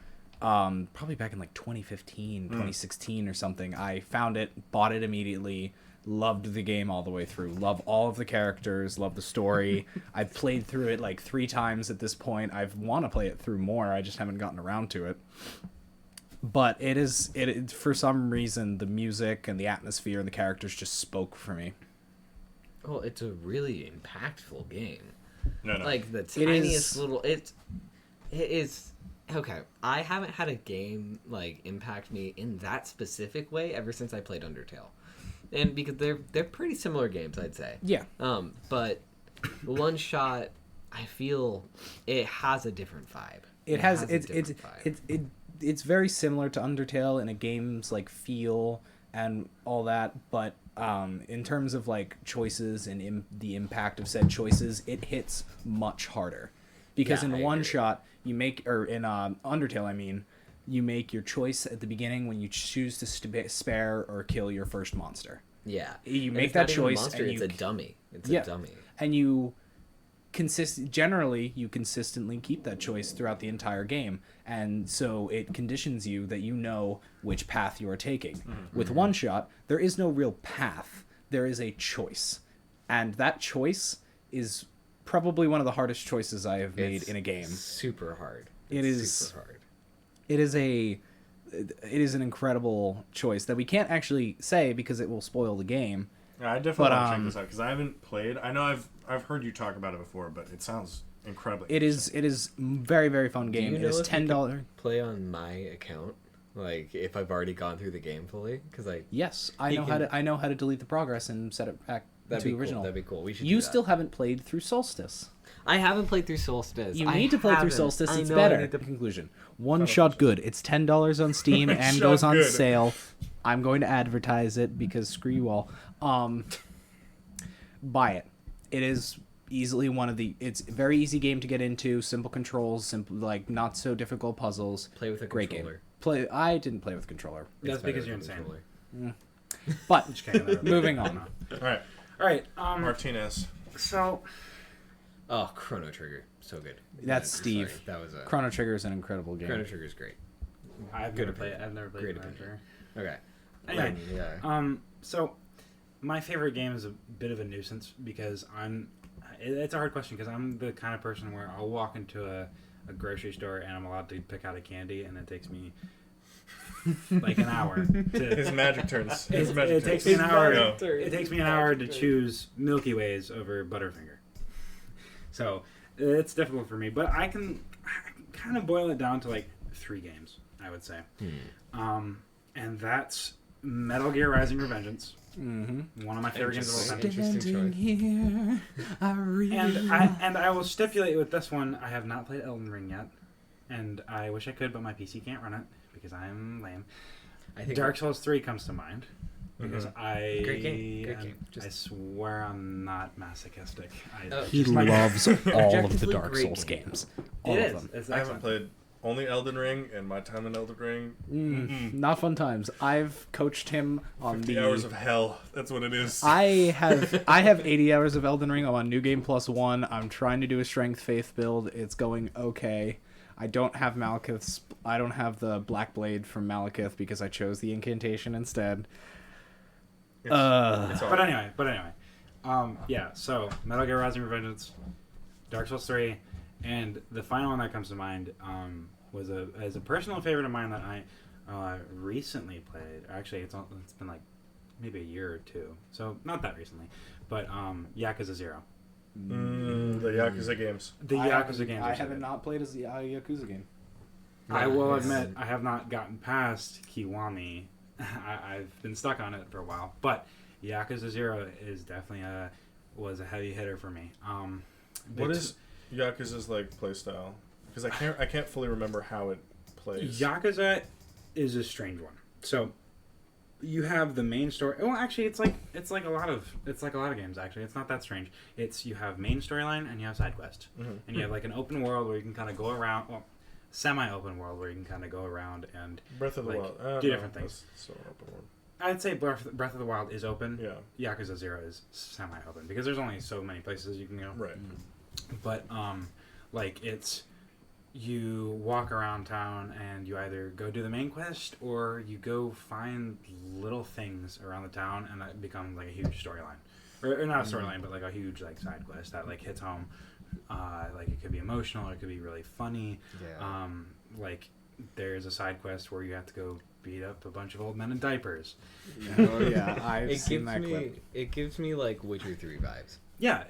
probably back in like 2015 2016 or something. I found it, bought it immediately, loved the game all the way through, love all of the characters, love the story. I've played through it like 3 times at this point. I want to play it through more, I just haven't gotten around to it. But it for some reason the music and the atmosphere and the characters just spoke for me. Well, it's a really impactful game. No. Like the It tiniest is- little it is okay. I haven't had a game like impact me in that specific way ever since I played Undertale. And because they're pretty similar games, I'd say. Yeah. But One Shot, I feel it has a different vibe. It's very similar to Undertale in a game's like feel and all that, but in terms of like choices and the impact of said choices, it hits much harder. Because Yeah, in I One agree. Shot, you make, or in Undertale, I mean, you make your choice at the beginning when you choose to spare or kill your first monster. Yeah. You And make it's that not even a choice monster, and it's you a dummy. It's Yeah. a dummy. And you generally consistently keep that choice throughout the entire game, and so it conditions you that you know which path you are taking. With One Shot, there is no real path, there is a choice, and that choice is probably one of the hardest choices I have made in a game. Super hard. It It's is- super hard. It is an incredible choice that we can't actually say because it will spoil the game. Yeah, I definitely But, want to check this out because I haven't played. I know I've heard you talk about it before, but it sounds incredibly. It is very, very fun game. you It know is if you could $10. Play on my account, like if I've already gone through the game fully, because Yes, I You know how to delete the progress and set it back that'd to be original. cool. That'd be cool. We should. You do that. still haven't played through Solstice. I haven't played through Solstice. You I need to play through haven't. Solstice. I It's know I better. need to- Conclusion: One Shot Good. It's $10 on Steam One and Shot goes on Good. sale. I'm going to advertise it because screw you all. Buy it. It is easily one of the. It's a very easy game to get into. Simple controls, simple like not so difficult puzzles. Play with a Great controller. game. I didn't play with controller, That's It's better because you're with a insane. controller. but Just kidding. moving on. All right, All right. Martinez. So Oh, Chrono Trigger, so good. That's Sorry, Steve. that was a Chrono Trigger is an incredible game. Chrono Trigger's great. I've Good never played. opinion. I've never played Great Chrono opinion. Trigger. Okay. Anyway, Yeah. So my favorite game is a bit of a nuisance because it's a hard question because I'm the kind of person where I'll walk into a grocery store and I'm allowed to pick out a candy and it takes me like an hour His to. magic turns. It takes me an hour. Go. It takes me an hour to choose Milky Ways over Butterfinger. So it's difficult for me, but I can kind of boil it down to like 3 games, I would say. And that's Metal Gear Rising: Revengeance, one of my favorite games of all time. Interesting choice. Here, I And I will stipulate with this one, I have not played Elden Ring yet, and I wish I could, but my PC can't run it because I'm lame. I think Dark Souls 3 comes to mind because Great game. Great game. I swear I'm not masochistic. He just like- loves all of the Objectively Dark great Souls game. games. All It of is. them. It's I haven't excellent. played only Elden Ring, and my time in Elden Ring, Not fun times. I've coached him on 50 the hours of hell. That's what it is. I have 80 hours of Elden Ring. I'm on New Game Plus 1. I'm trying to do a Strength Faith build. It's going okay. I don't have Malekith's. I don't have the Black Blade from Malekith because I chose the incantation instead. It's all But anyway, yeah. So Metal Gear Rising: Revengeance, Dark Souls 3, and the final one that comes to mind was a personal favorite of mine that I recently played. Actually, it's been like maybe a year or two, so not that recently. But Yakuza 0. the Yakuza games. The Yakuza games. I are so haven't good. not played a Yakuza game. I will Yes. admit I have not gotten past Kiwami. I've been stuck on it for a while, but Yakuza 0 is definitely was a heavy hitter for me. What is Yakuza's like playstyle? Because I can't fully remember how it plays. Yakuza is a strange one. So you have the main story. Well, actually, it's like a lot of games. Actually, it's not that strange. It's you have main storyline and you have side quest, and you have like an open world where you can kind of go around. Well, semi-open world where you can kind of go around and Breath of the like, Wild. do different things. That's so open world. I'd say Breath of the Wild is open. Yeah. Yakuza 0 is semi-open because there's only so many places you can go. Right. But like it's you walk around town and you either go do the main quest or you go find little things around the town and that becomes like a huge storyline, or not a storyline but like a huge like side quest that like hits home. Like it could be emotional or it could be really funny. Yeah. Like there's a side quest where you have to go beat up a bunch of old men in diapers. Oh yeah, I've It seen gives that me clip. it gives me like Witcher 3 vibes. Yeah,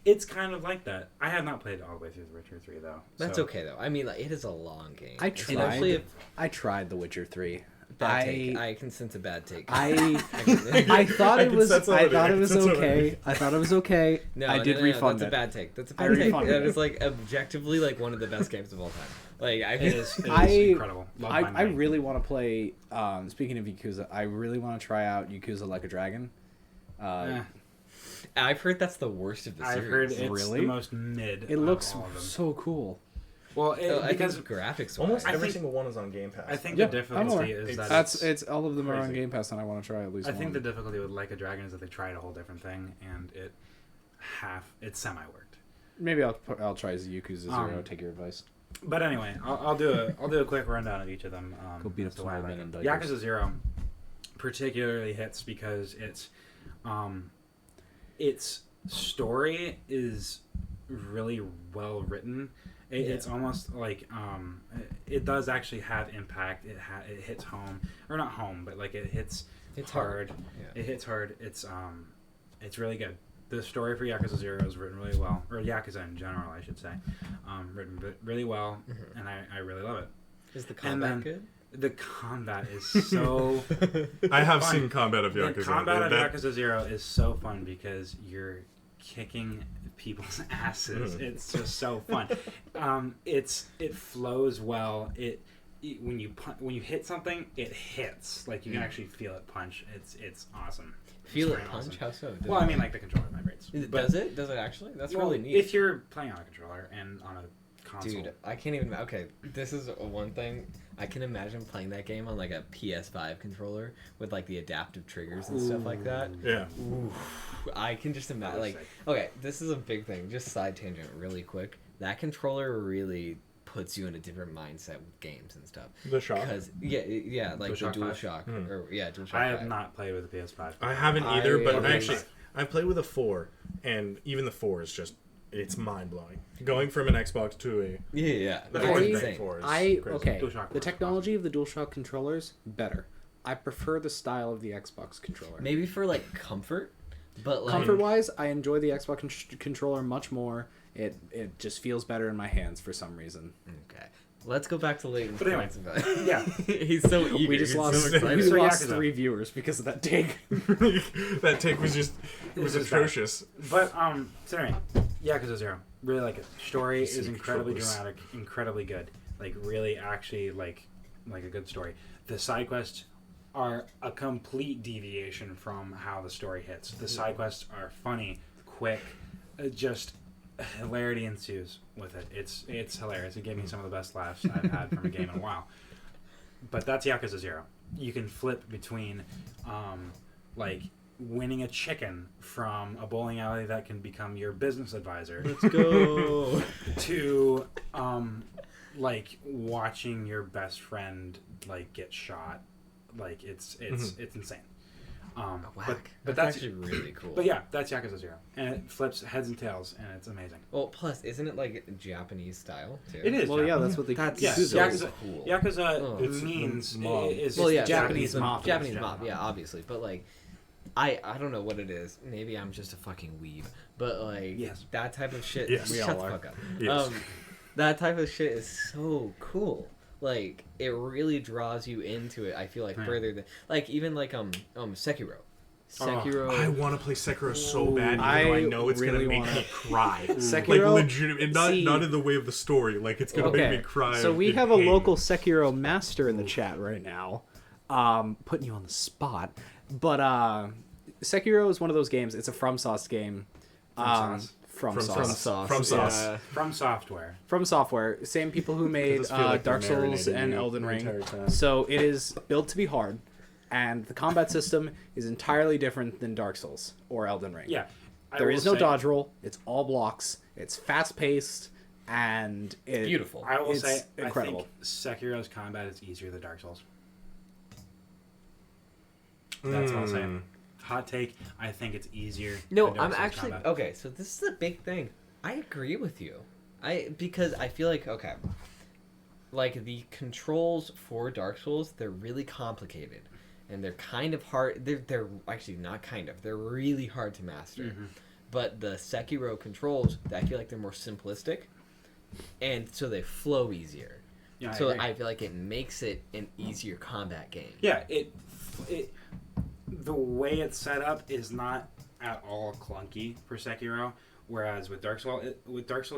it's kind of like that. I have not played all the way through The Witcher 3 though. That's so. okay though. I mean, like, it is a long game. I Especially tried. I tried The Witcher 3. bad take. I can sense a bad take. I thought I it can was. sense I already. thought I it can was sense okay. already. I thought it was okay. No, I did no, refund that's it. a bad take. That's a I bad take. refunded That it. is like objectively like one of the best games of all time. Like It is I- incredible. Loved by I many. really want to play. Speaking of Yakuza, I really want to try out Yakuza Like a Dragon. Eh, I've heard that's the worst of the series. I've heard it's Really? the most mid. It looks of all of them. so cool. Well, Because because graphics. Almost I every think- single one is on Game Pass. I think Yeah, the I'm aware. difficulty is that That's it's all of them are on crazy. Game Pass, and I want to try at least I one. think the difficulty with Like a Dragon is that they tried a whole different thing and it semi worked. Maybe I'll try Yakuza 0. Take your advice. But anyway, I'll do a quick rundown of each of them. Go beat as up to why I some like men in it. diapers. Yakuza 0 particularly hits because its story is really well written. It's almost like it does actually have impact. It hits home, or not home, but like it hits hard. Yeah. It hits hard. It's really good. The story for Yakuza 0 is written really well, or Yakuza in general, I should say, written really well, and I really love it. Is the And combat then- good? The combat is so. I have fun. seen combat of Yakuza. The combat of That- Yakuza 0 is so fun because you're kicking people's asses. It's just so fun. It flows well. When you hit something, it hits. Like you can actually feel it punch. It's awesome. Feel It's it very punch? awesome. How so? Well, I mean, like the controller vibrates. Does it? Does it actually? That's Well, really neat. if you're playing on a controller and on a console. Dude, I can't even. Okay, this is one thing. I can imagine playing that game on like a PS5 controller with like the adaptive triggers and stuff like that. Yeah. I can just imagine. That was Like, sick. okay, this is a big thing. Just side tangent, really quick. That controller really puts you in a different mindset with games and stuff. The shock. Because yeah, like the DualShock 5? DualShock or DualShock. I have 5. not played with the PS5. I haven't either, but I- actually, I've played with a 4, and even the 4 is just, it's mind blowing. Going from an Xbox to a. Yeah. The That's 4 is insane. great 4 is I crazy. okay. DualShock The works technology of the DualShock controllers better. I prefer the style of the Xbox controller. Maybe for like comfort, but like Comfort wise, I enjoy the Xbox controller much more. It just feels better in my hands for some reason. Okay, let's go back to Leighton's But anyway, points about it. yeah. He's so eager. We just He's lost. so excited. we So lost Yakuza. 3 viewers because of that take. That take was just, it was It's just bad. atrocious. But so anyway, Yakuza 0. Really like it. Story is Super incredibly troopers. dramatic, incredibly good. Like really actually like a good story. The side quests are a complete deviation from how the story hits. The side quests are funny, quick, just hilarity ensues with it. It's hilarious. It gave me some of the best laughs I've had from a game in a while. But that's Yakuza 0. You can flip between like winning a chicken from a bowling alley that can become your business advisor Let's go. to like watching your best friend like get shot. Like it's insane. Whack. But that's that's actually really cool. but yeah, that's Yakuza 0. And it flips heads and tails and it's amazing. Well, plus, isn't it like Japanese style too? It is. Well, yeah, Japanese. that's what the That's Yeah, so Yakuza, cool. Yakuza Oh. It's means the mob. is Well, yeah, the Japanese mob. Japanese mob, yeah, obviously. But like, I don't know what it is. Maybe I'm just a fucking weeb. But like, Yes. that type of shit. Yes. We Shut all the are. fuck up. Yes. That type of shit is so cool. Like, it really draws you into it. I feel like Yeah. further than like even like Sekiro. Sekiro. I want to play Sekiro so bad, even though I I know it's really gonna make wanna. me cry. Sekiro? Like legitimate, not See- not in the way of the story. Like it's gonna make me cry. So we in have a pain. local Sekiro master in the chat right now, putting you on the spot. But Sekiro is one of those games. It's a FromSoft game. FromSoft? From From Sauce. Sauce. From Sauce. Yeah. From Software. From Software, same people who made Does this feel like Dark they're Souls marinating and you Elden the Ring. entire time? So it is built to be hard, and the combat system is entirely different than Dark Souls or Elden Ring. Yeah. I There will is no say- dodge roll. It's all blocks. It's fast paced, and it's Beautiful. I will It's say incredible. I think Sekiro's combat is easier than Dark Souls. That's what I'll say. Hot take, I think it's easier. No, than Dark I'm Souls actually combat. okay. So this is a big thing. I agree with you. Because I feel like okay. like the controls for Dark Souls, they're really complicated, and they're kind of hard. They're actually not kind of. They're really hard to master. Mm-hmm. But the Sekiro controls, I feel like they're more simplistic, and so they flow easier. Yeah, So agree. I feel like it makes it an easier combat game. Yeah, it the way it's set up is not at all clunky for Sekiro, whereas with Dark Souls,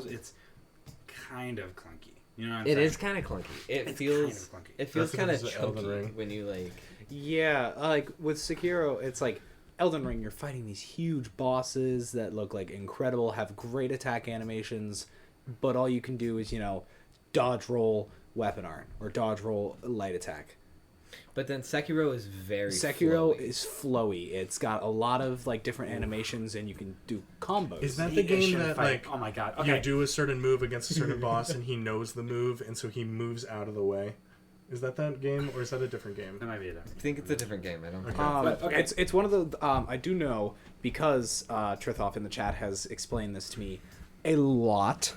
it's kind of clunky. You know what I'm It saying? is kind of clunky. It It's feels kind of clunky. it feels That's kind of because it's Elden chunky Ring. when you like. Yeah, like with Sekiro, it's like Elden Ring. You're fighting these huge bosses that look like incredible, have great attack animations, but all you can do is dodge roll weapon art or dodge roll light attack. But then Sekiro is very. Sekiro flowy. is flowy. It's got a lot of like different animations, and you can do combos. Is that He the game should that fight- like oh my god, okay. you do a certain move against a certain boss and he knows the move and so he moves out of the way? Is that game or is that a different game? That might be a I different. think it's a different game. I don't. think But, okay. It's one of the I do know because Trithoff in the chat has explained this to me a lot.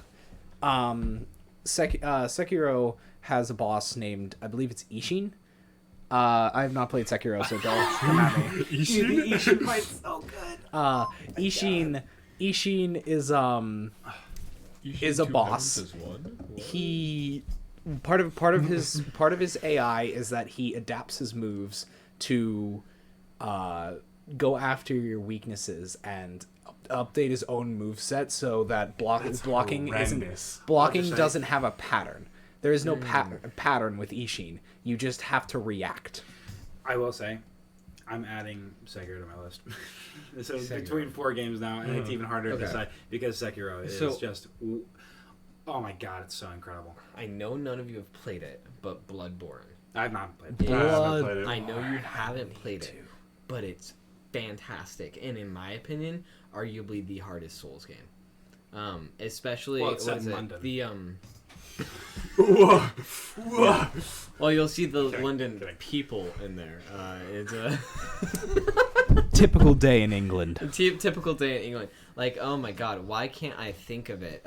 Sekiro has a boss named, I believe it's Ishin. I have not played Sekiro, so don't come at me. Ishin? Ishin fight's so good. Ishin is a boss. He part of his AI is that he adapts his moves to go after your weaknesses and update his own moveset so that blocking horrendous. doesn't have a pattern. There is no pattern with Ishin. You just have to react. I will say, I'm adding Sekiro to my list. So it's Sekiro. between 4 games now, and it's even harder Okay. to decide because Sekiro is So- just. Oh my god, it's so incredible. I know none of you have played it, but Bloodborne. I've not played. It- I haven't played it. I know you haven't played it, but it's fantastic, and in my opinion, arguably the hardest Souls game. Especially Well, it's set what is in it? London. The Whoa. Whoa. well, you'll see the Kidding, London kidding. people in there. It's Typical day in England. typical day in England. Like, oh my god, why can't I think of it?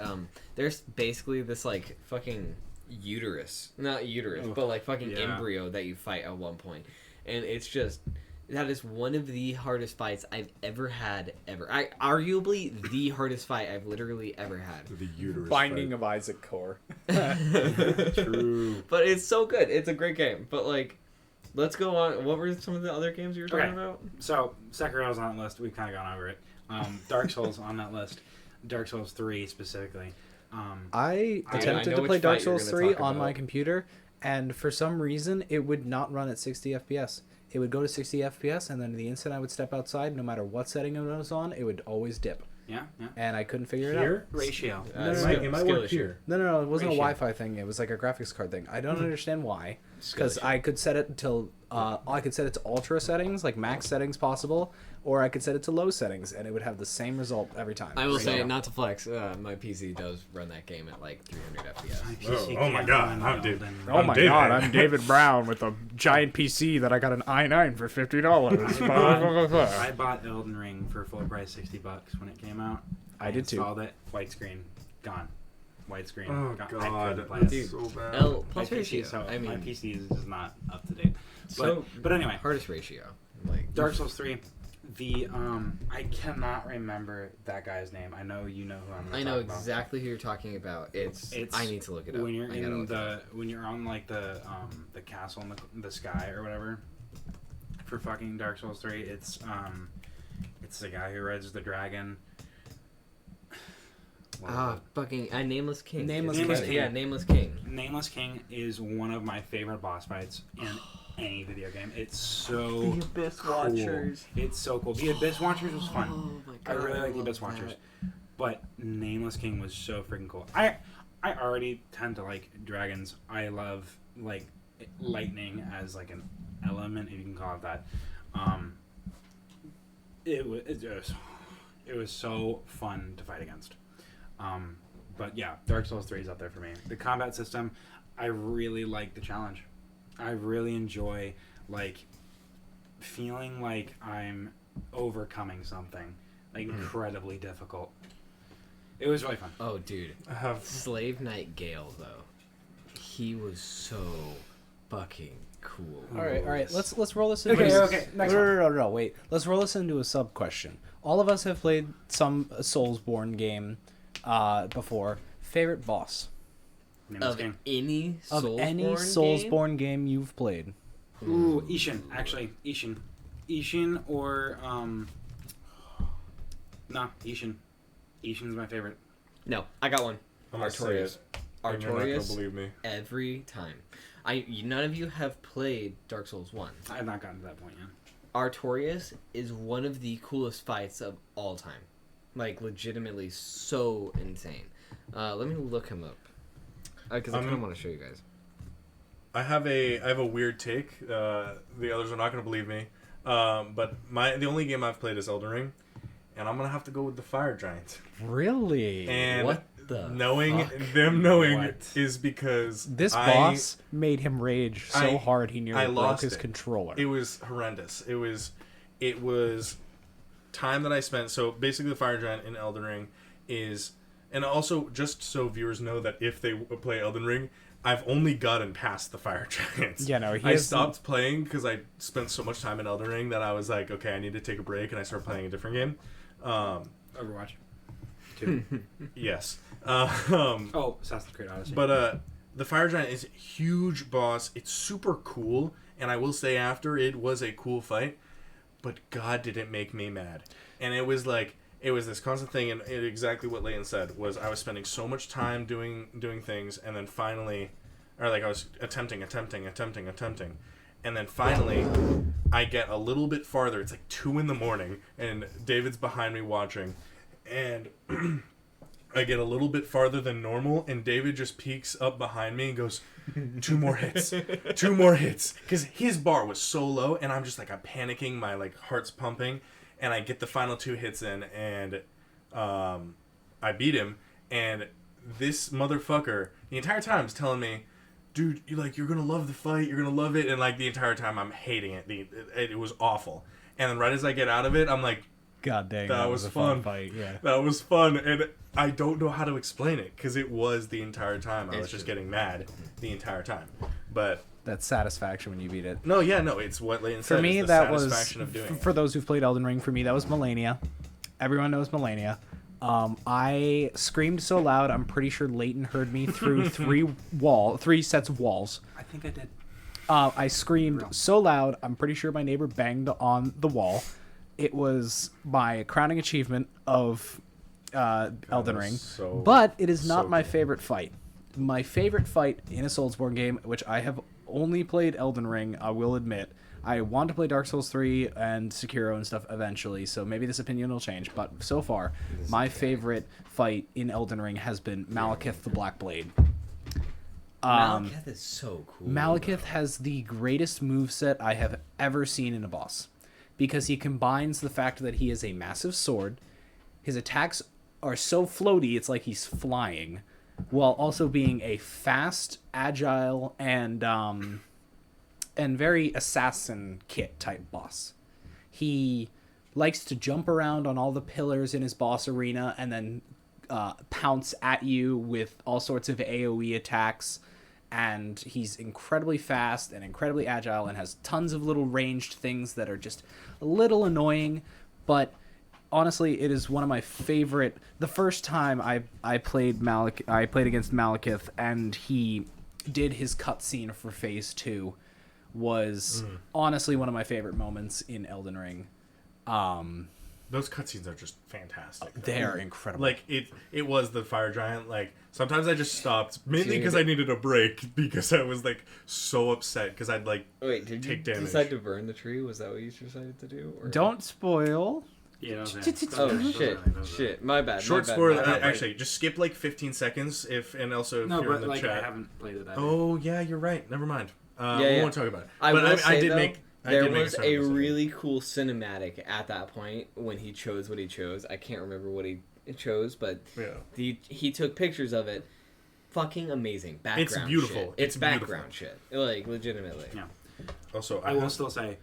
There's basically this like fucking not uterus, Oh, but like fucking yeah. embryo that you fight at one point, and it's just that is one of the hardest fights I've ever had ever. Arguably the hardest fight I've literally ever had. The uterus. Binding of Isaac Core. True. But it's so good. It's a great game. But like, let's go on. What were some of the other games you were talking Okay. about? So Sekiro's on that list. We've kind of gone over it. Dark Souls on that list. Dark Souls 3 specifically. I I attempted know to which play Dark fight you're Souls gonna 3 talk on my about. computer, and for some reason, it would not run at 60 FPS. It would go to 60 FPS, and then the instant I would step outside, no matter what setting it was on, it would always dip. Yeah, yeah. And I couldn't figure it out. Here? Ratio. No, It might work here. No, it wasn't Ratio. a Wi-Fi thing. It was like a graphics card thing. I don't understand why. Because I could set it until I could set it to ultra settings, like max settings possible, or I could set it to low settings, and it would have the same result every time. I will So- say, not to flex, my PC does run that game at like 300 FPS. My Oh, PC oh my can't God, run I'm Dave. Elden Ring. Oh my David. god, I'm David Brown with a giant PC that I got an i9 for $50. I bought Elden Ring for full price, $60 when it came out. I did too. Installed it, white screen, gone. White screen, Oh gone. I god, couldn't play it. that's so bad. L My plus PC, ratio. so I my mean, PC is just not up to date. so But anyway, hardest ratio. Like Dark Souls 3. The I cannot remember that guy's name. I know you know who I'm. I know about. exactly who you're talking about. It's I need to look it up. When you're I gotta in look it up. when you're on like the castle in the sky or whatever. For fucking Dark Souls 3, it's the guy who rides the dragon. What is it? Fucking Nameless King. Nameless King. Yeah, Nameless King. Nameless King is one of my favorite boss fights in any video game. It's so Abyss cool. It's so cool. The Abyss Watchers was fun. Oh my I god. really like the love Abyss Watchers. that. But Nameless King was so freaking cool. I already tend to like dragons. I love like lightning as like an element, if you can call it that. It was so fun to fight against. But yeah, Dark Souls 3 is up there for me. The combat system, I really like the challenge. I really enjoy like feeling like I'm overcoming something like incredibly difficult. It was really fun. Oh, dude. I have Slave Knight Gale, though. he was so fucking cool. All right. Let's roll this into Okay. Next one. No. Wait. Let's roll this into a sub question. All of us have played some Soulsborne game before. Favorite boss Name this Of game. any of Soulsborne any game? Soulsborne game you've played? Ooh, Ishin. Actually, Ishin. Ishin or Ishin. Ishin's my favorite. No, I got one. I'm gonna say Artorias. it, and you're not gonna Artorias. believe me. Every time. None of you have played Dark Souls 1. I have not gotten to that point yet. Artorias is one of the coolest fights of all time. Like, legitimately so insane. Let me look him up. Because I kind of want to show you guys. I have a weird take. The others are not going to believe me. But the only game I've played is Elden Ring, and I'm going to have to go with the Fire Giant. Really? And What the knowing fuck? What? Is because This boss made him rage so hard he I nearly broke lost his it. controller. It was horrendous. It was time that I spent. So basically, the Fire Giant in Elden Ring is, and also just so viewers know that if they play Elden Ring, I've only gotten past the Fire Giants. Yeah, no, I stopped playing because I spent so much time in Elden Ring that I was like, okay, I need to take a break, and I started playing a different game. Overwatch. 2. Yes. Assassin's Creed Odyssey. But the Fire Giant is a huge boss. It's super cool, and I will say after it was a cool fight, but God did it make me mad. And it was this constant thing, and exactly what Leighton said was I was spending so much time doing things, and then finally, or like I was attempting, and then finally I get a little bit farther. It's like 2 a.m, and David's behind me watching, and I get a little bit farther than normal, and David just peeks up behind me and goes, 2 more hits, 2 more hits. Because his bar was so low, and I'm just like, I'm panicking, my like heart's pumping, and I get the final 2 hits in, and I beat him, and this motherfucker, the entire time is telling me, dude, you're gonna love the fight, you're gonna love it, and like the entire time I'm hating it. It was awful. And then right as I get out of it, I'm like, God dang, that was a fun. fight. Yeah. That was fun, and I don't know how to explain it because it was the entire time. I was just getting mad the entire time. But That satisfaction when you beat it. it's what Leighton said. For me, is the that was satisfaction of doing it. for those who've played Elden Ring. For me, that was Melania. Everyone knows Melania. I screamed so loud. I'm pretty sure Leighton heard me through 3 sets of walls. I think I did. I screamed so loud. I'm pretty sure my neighbor banged on the wall. It was my crowning achievement of Elden Ring, but it is not my favorite fight. My favorite fight in a Soulsborne game, which I have only played Elden Ring, I will admit. I want to play Dark Souls 3 and Sekiro and stuff eventually, so maybe this opinion will change. But so far, my favorite fight in Elden Ring has been Malekith the Black Blade. Malekith is so cool. Malekith has the greatest moveset I have ever seen in a boss, because he combines the fact that he is a massive sword, his attacks are so floaty it's like he's flying, while also being a fast, agile, and very assassin kit type boss. He likes to jump around on all the pillars in his boss arena and then pounce at you with all sorts of AoE attacks. And he's incredibly fast and incredibly agile and has tons of little ranged things that are just a little annoying. But honestly, it is one of my favorite. The first time I played against Malekith and he did his cutscene for Phase 2 was honestly one of my favorite moments in Elden Ring. Those cutscenes are just fantastic. They're incredible. Like it was the Fire Giant. Like sometimes I just stopped mainly because I needed a break because I was like so upset because I'd like Wait, did you take damage. decide to burn the tree? Was that what you decided to do? Or? Don't spoil. You know, Oh shit! My bad. Short my bad, spoiler. my bad. Actually, just skip like 15 seconds if you're in the I chat. haven't played it. Oh yeah, you're right. Never mind. We yeah. won't talk about it. I But will say, I did though, make. There was a really cool cinematic at that point when he chose what he chose. I can't remember what he chose, but he took pictures of it. Fucking amazing. Background It's beautiful. Shit. It's background shit. Like, legitimately. Yeah. Also, I will still say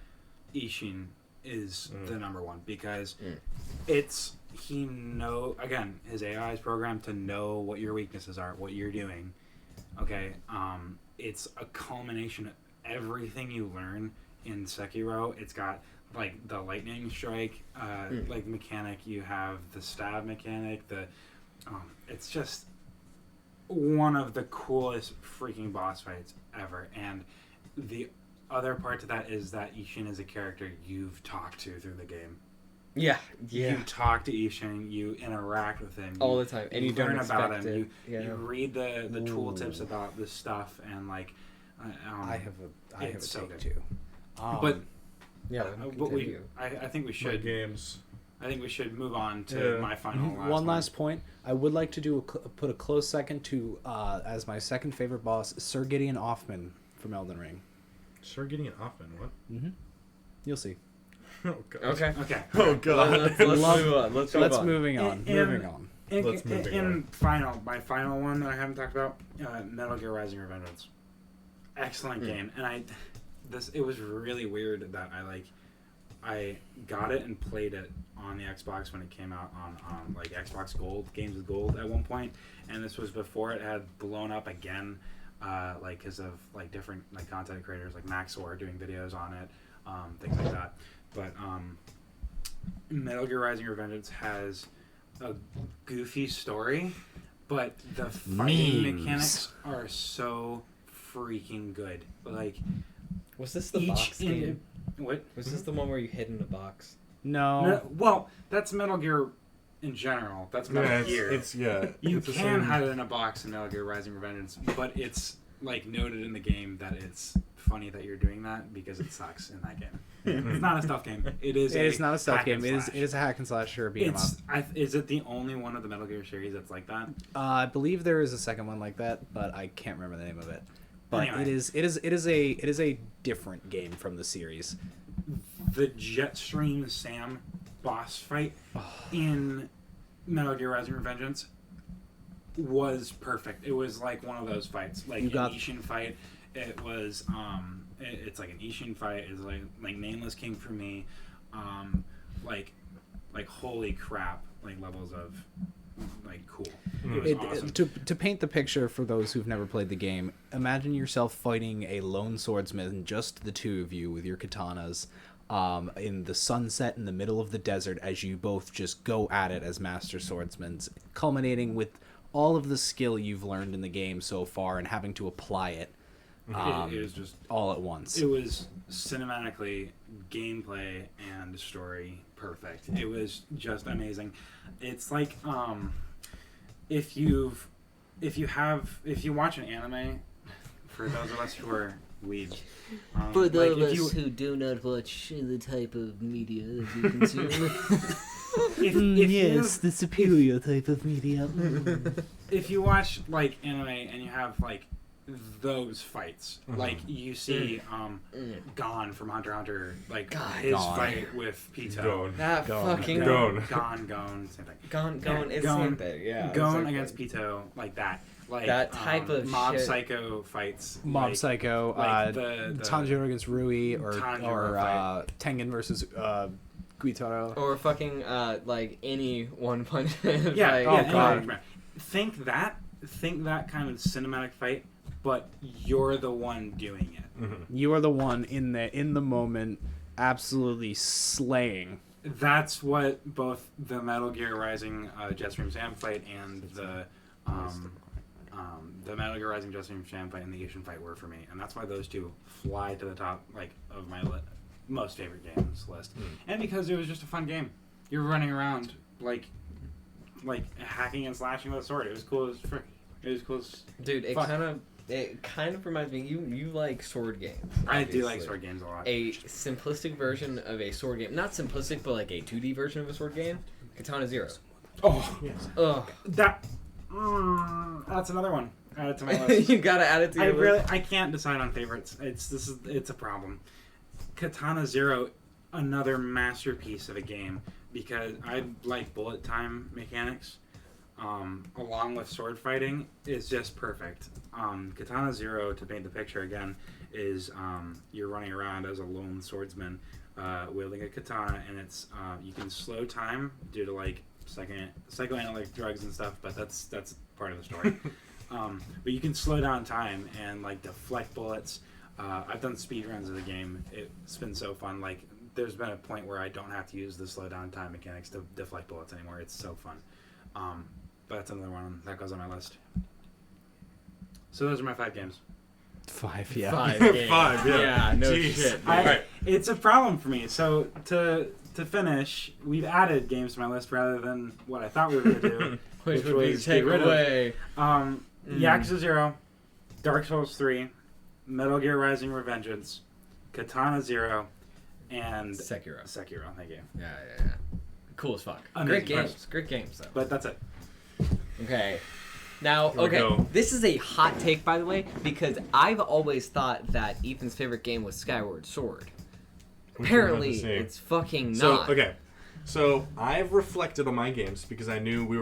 Ishin is the number one because his AI is programmed to know what your weaknesses are, what you're doing. Okay. it's a culmination of everything you learn in Sekiro. It's got like the lightning strike like mechanic. You have the stab mechanic. It's just one of the coolest freaking boss fights ever. And the other part to that is that Ishin is a character you've talked to through the game. Yeah. You talk to Ishin, you interact with him all the time, and you learn don't about expect him. it. You read the tooltips about this stuff, and like I have a it's so take good. too. But Yeah. but I think we My should games. I think we should move on to my final One last point. I would like to do put a close second to as my second favorite boss, Sir Gideon Offman from Elden Ring. Sir Gideon Offman, what? Mm-hmm. You'll see. Oh, God. Okay. Oh, God. Let's move on. Let's move on. moving on. Moving on. My final one that I haven't talked about, Metal Gear Rising: Revengeance. Excellent game, and it was really weird that I got it and played it on the Xbox when it came out on like Xbox Gold, Games with Gold at one point, and this was before it had blown up again, like because of like different like content creators like Maxor doing videos on it, things like that. But Metal Gear Rising: Revengeance has a goofy story, but the fighting mechanics are so freaking good. Like, Was this the box game? What? Was this the one where you hid in a box? No. Well, that's Metal Gear in general. That's Metal Gear. You can hide it in a box in Metal Gear Rising: Revengeance, but it's like noted in the game that it's funny that you're doing that because it sucks in that game. It's not a stealth game. It is not a stealth hack game. and It is a hack and slash or beat 'em up. Is it the only one of the Metal Gear series that's like that? I believe there is a second one like that, but I can't remember the name of it. But Anyway. it is a different game from the series. The Jetstream Sam boss fight in Metal Gear Rising: Revengeance was perfect. It was like one of those fights, like an Ishin fight. It was it's like an Ishin fight. It's like Nameless King for me. Like holy crap, like levels of like cool. It was awesome. To paint the picture for those who've never played the game, imagine yourself fighting a lone swordsman, just the two of you with your katanas, in the sunset in the middle of the desert as you both just go at it as master swordsmen, culminating with all of the skill you've learned in the game so far and having to apply it, it was just all at once. It was cinematically, gameplay, and story perfect. It was just amazing. It's like if you watch an anime, for those of us who are weebs. For those of us who do not watch the type of media that you consume. Yes, the superior type of media. If you watch like anime and you have like those fights, like you see Gon from Hunter x Hunter, like his fight with Pito. That fucking Gon, same thing. Gon is same thing. Yeah. Gon against Pito, like that. Like that type of Mob shit. Psycho fights. Mob Psycho, like Tanjiro against Rui, or Tengen versus Guitaro. Or fucking like any One Punch Man. Yeah, fight. God. Think that kind of cinematic fight, but you're the one doing it. Mm-hmm. You are the one in the moment, absolutely slaying. That's what both the Metal Gear Rising Jetstream Sam fight and the Metal Gear Rising Jetstream Sam fight and the Ishin fight were for me, and that's why those two fly to the top, like, of my most favorite games list. And because it was just a fun game. You're running around like hacking and slashing with a sword. It was cool as frick. It was cool as Dude, it fuck. kind of reminds me. You like sword games. I do like obviously. sword games a lot. A simplistic version of a sword game, not simplistic, but like a 2D version of a sword game. Katana Zero. Oh, Yes. Ugh. That's another one. Add it to my list. You gotta add it to your list. I can't decide on favorites. It's a problem. Katana Zero, another masterpiece of a game, because I like bullet time mechanics, along with sword fighting, is just perfect. Katana Zero, to paint the picture again, is you're running around as a lone swordsman, wielding a katana, and it's you can slow time due to like psychoanalytic drugs and stuff, but that's part of the story. But you can slow down time and like deflect bullets. I've done speed runs of the game. It's been so fun. Like there's been a point where I don't have to use the slow down time mechanics to deflect bullets anymore. It's so fun. But that's another one that goes on my list. So those are my 5 games. 5, yeah. 5 games. 5, yeah. Yeah, no Jeez. shit. Alright. It's a problem for me. So to finish, we've added games to my list rather than what I thought we were going to do, Which would be was take get rid of away. Yakuza 0, Dark Souls 3, Metal Gear Rising: Revengeance, Katana 0, and Sekiro. Sekiro. Thank you. Yeah. Cool as fuck. Amazing. Great games, though. But that's it. Okay. Now, Here we go. this is a hot take, by the way, because I've always thought that Ethan's favorite game was Skyward Sword. Which we're about to Apparently, see. it's fucking So not. okay, so I've reflected on my games because I knew we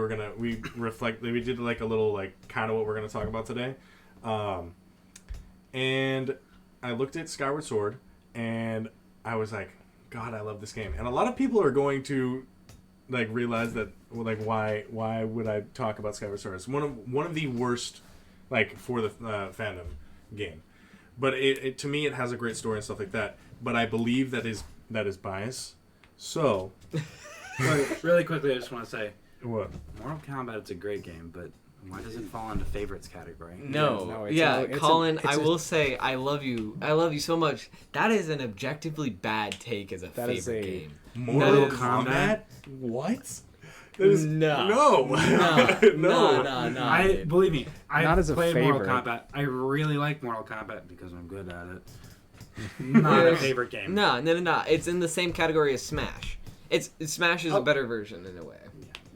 did like a little like kind of what we're gonna talk about today, and I looked at Skyward Sword and I was like, God, I love this game, and a lot of people are going to like realize that like why would I talk about Skyward Sword? It's one of the worst like for the fandom game, but it to me it has a great story and stuff like that. But I believe that is bias. So, Really quickly, I just want to say, what? Mortal Kombat, it's a great game, but why does it fall into favorites category? No, it's yeah, a- Colin, it's I a- will say I love you. I love you so much. That is an objectively bad take as a That is favorite a- game. Mortal is- Kombat? What? That is No. no, No. I believe me. I Not as a played Mortal favorite. Kombat. I really like Mortal Kombat because I'm good at it. Not a favorite game. No. It's in the same category as Smash. Smash is a better version in a way.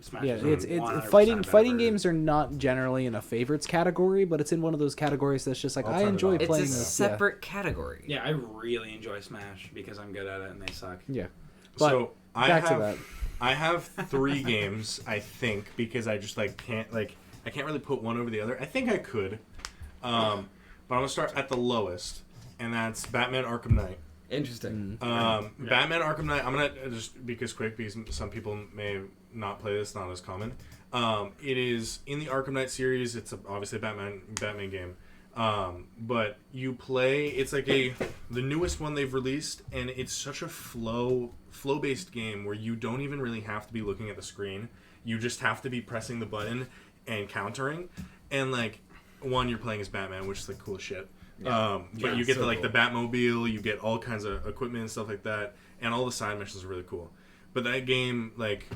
Smash Yeah, is it's 100% fighting better fighting version. games are not generally in a favorites category, but it's in one of those categories that's just like I'll I turn it enjoy off. It's playing a this. separate category. Yeah, I really enjoy Smash because I'm good at it and they suck. Yeah. But So back to that. I have 3 games, I think, because I just like can't really put one over the other. I think I could, but I'm gonna start at the lowest, and that's Batman: Arkham Knight. Interesting. Batman: Arkham Knight. I'm gonna just because some people may not play this, not as common. It is in the Arkham Knight series. It's obviously a Batman game. But you play. It's like the newest one they've released, and it's such a flow based game where you don't even really have to be looking at the screen. You just have to be pressing the button and countering. And like you're playing as Batman, which is like cool as shit. But you get so the cool. Batmobile, you get all kinds of equipment and stuff like that, and all the side missions are really cool. But that game, like,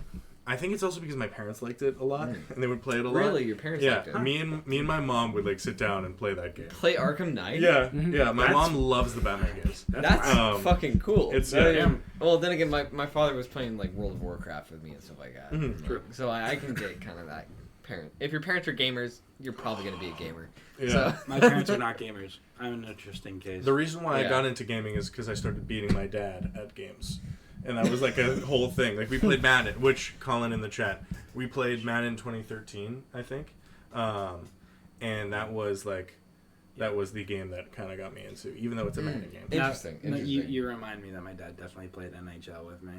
I think it's also because my parents liked it a lot, and they would play it a lot. Really, your parents Yeah, liked it? me and my mom would like sit down and play that game. Play Arkham Knight? Yeah. My That's- mom loves the Batman games. That's fucking cool. it's- That yeah. is- Well, then again, my father was playing like World of Warcraft with me and stuff like that. Mhm, true. So I can get kind of that parent. If your parents are gamers, you're probably gonna be a gamer. Yeah. So. My parents are not gamers. I'm an interesting case. The reason why I Yeah. got into gaming is because I started beating my dad at games. And that was like a whole thing. Like we played Madden, which Colin in the chat, we played Madden 2013, I think, and that was the game that kind of got me into, even though it's a Madden game. Interesting. No, Interesting. you remind me that my dad definitely played NHL with me.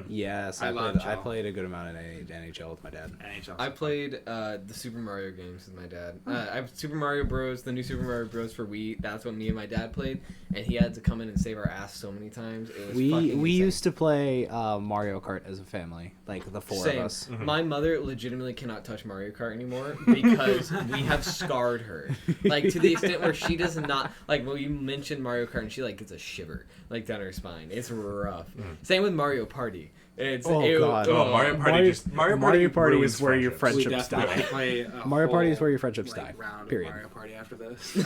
Yes, I love I Joe. played a good amount in NHL with my dad. NHL. I played the Super Mario games with my dad. I have Super Mario Bros. The new Super Mario Bros. For Wii. That's what me and my dad played, and he had to come in and save our ass so many times. It was We fucking insane. used to play Mario Kart as a family, like the 4 Same. of us. My mother legitimately cannot touch Mario Kart anymore because we have scarred her. Like to the extent where she does not like when you mention Mario Kart and she like gets a shiver like down her spine. It's rough. Same with Mario Party. It's Oh, God. Oh, Mario Party Mario Party ruins is where your friendships. we friendships definitely die. play a Mario Party is whole, where your friendships like, die. round Period. of Mario Party after this.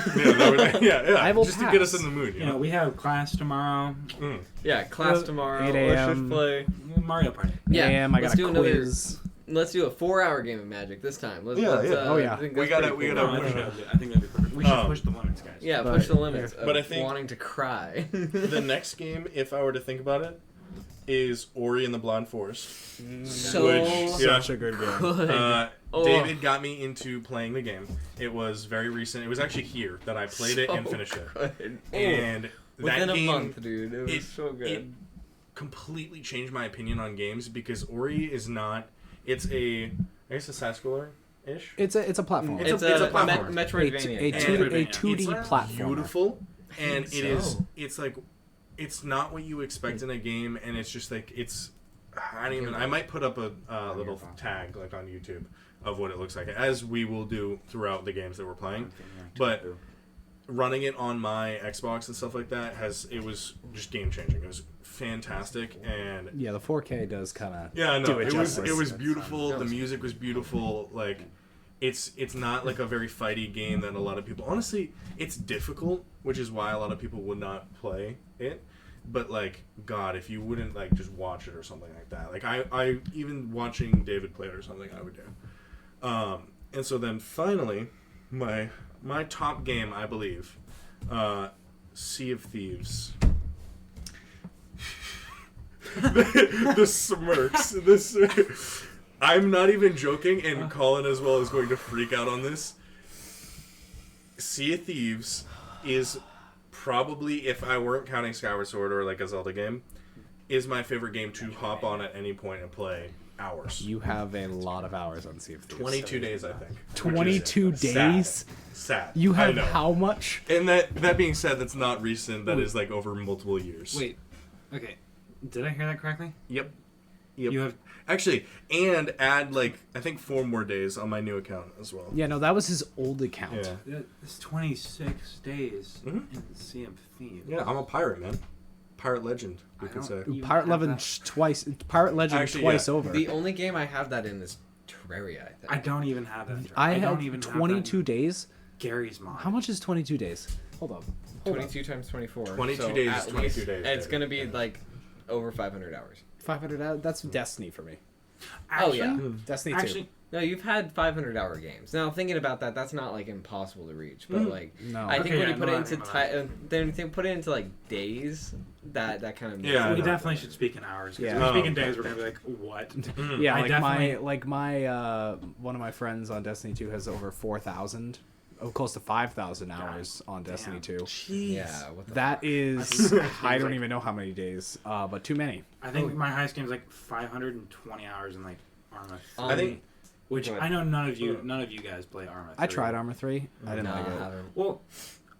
yeah. I will just to get us pass. in the mood. You know, we have class tomorrow. Yeah, class Well, tomorrow. 8 Let's a.m. just play. Mario Party. Yeah, Damn, I let's got a do another. quiz. Let's do a 4-hour game of Magic this time. Let's, Yeah, let's, yeah. Oh, yeah. I think We that's gotta- pretty we cool. gotta- No, I think that'd be perfect. We should push the limits, guys. Yeah, But- push the limits of But I think- wanting to cry. The next game, if I were to think about it, is Ori and the Blind Forest. so Which- yeah. Such a good game. good. Oh. David got me into playing the game. It was very recent. It was actually here that I played it and So finished it. good. And Within that a game, month, dude. It was it- so good. it completely changed my opinion on games because Ori is not. It's a, I guess, a side scroller ish. It's a platform. It's a platform. Metroidvania. A 2D It's platform. Beautiful, and think it is. so. It's like, it's not what you expect in a game, and it's just like it's. I might put up a little tag like on YouTube of what it looks like, as we will do throughout the games that we're playing. But running it on my Xbox and stuff like that it was just game changing. It was fantastic, and Yeah, the 4K does kind of no, do it justice. it was beautiful. The music was beautiful. Like, it's not like a very fighty game that a lot of people. Honestly, it's difficult, which is why a lot of people would not play it. But like, God, if you wouldn't like just watch it or something like that, like I even watching David play it or something, I would do. And so then finally, my top game, I believe, Sea of Thieves. the smirks. I'm not even joking, and Colin as well is going to freak out on this. Sea of Thieves is probably, if I weren't counting Skyward Sword or like a Zelda game, is my favorite game to hop on at any point and play hours. You have a lot of hours on Sea of Thieves. 22 days, I think. 22 days? Sad. You I have know. how much? And that being said, that's not recent. That is like over multiple years. Wait. Okay. Did I hear that correctly? Yep. You have Actually, and add like I think 4 more days on my new account as well. Yeah, no, that was his old account. Yeah. It's 26 days Mhm. in Sea of Thieves. Yeah, I'm a pirate, man. Pirate legend, you I could say. don't- You Pirate have Legend that. twice. Pirate Legend Actually, twice yeah. over. The only game I have that in is Terraria, I think. I don't even have that. I don't have even have 22 that days. in Gary's mod. How much is 22 days? Hold up. 22 times 24. 22 so days at is 22 least- days, And it's David. going to be like over 500 hours. 500 hours? That's Destiny for me. Actually, yeah. Destiny 2. Actually, No, you've had 500-hour games. Now, thinking about that, that's not like impossible to reach. But like, No. I think Okay, when yeah, you put no, it I into remember then you put it into like days, that kind of Yeah, I we know. definitely should speak in hours. 'Cause Yeah. if we speak Oh. in days, we're gonna be like, what? Yeah, I like definitely- my one of my friends on Destiny 2 has over 4,000, close to 5,000 hours on Destiny damn. 2. Jeez. Yeah, what the That is, I don't even know how many days, but too many. I think my highest game is like 520 hours in like Arma 3. I think- which Go ahead. I know none of you guys play Arma 3. I tried Armor 3. I didn't No, like I it. haven't. Well,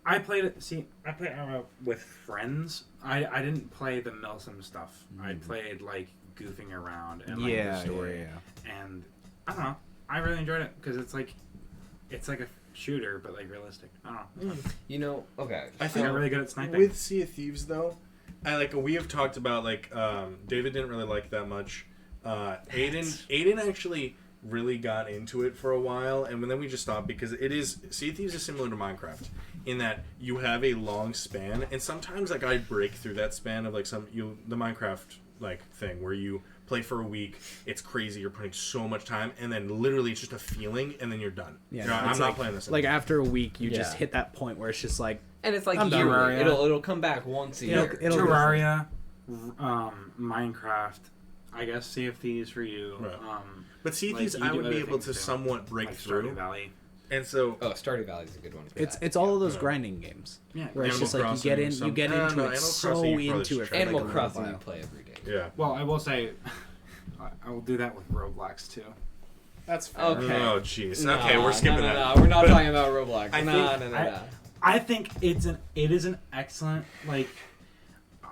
I played it. See, I played Arma with friends. I didn't play the Milsim stuff. I played like goofing around and like Yeah, the story. yeah. And I don't know. I really enjoyed it because it's like a shooter but like realistic. I don't know. You know, okay. I I think got really good at sniping. with Sea of Thieves though, we have talked about David didn't really like that much. Aiden actually really got into it for a while, and then we just stopped because Sea of Thieves is similar to Minecraft in that you have a long span, and sometimes like I break through that span of like the Minecraft like thing where you play for a week, it's crazy, you're putting so much time, and then literally it's just a feeling, and then you're done. Yeah, You're, no, I'm it's not playing this Like anymore. after a week, you just Yeah. hit that point where it's just like, And it's like I'm done. yearly. Terraria. It'll come back once a It'll- year. it'll- Terraria, Minecraft. I guess Sea of Thieves for you. Right. But Sea of Like, Thieves, you I do would be other able things to too. somewhat break Like through, Stardew Valley. and so Oh, Stardew Valley is a good one. For it's that. it's all of those Yeah. grinding games Yeah. where it's Animal just like Crossing, you get into Animal it so Crossing, you probably into should it. For try. like Animal a little Crossing while. you play every day. yeah. Well, I will say, I will do that with Roblox too. That's fair. Okay. Oh jeez. Nah, Okay, we're skipping no, that. No, we're not But talking about Roblox. I No. think- I think it is an excellent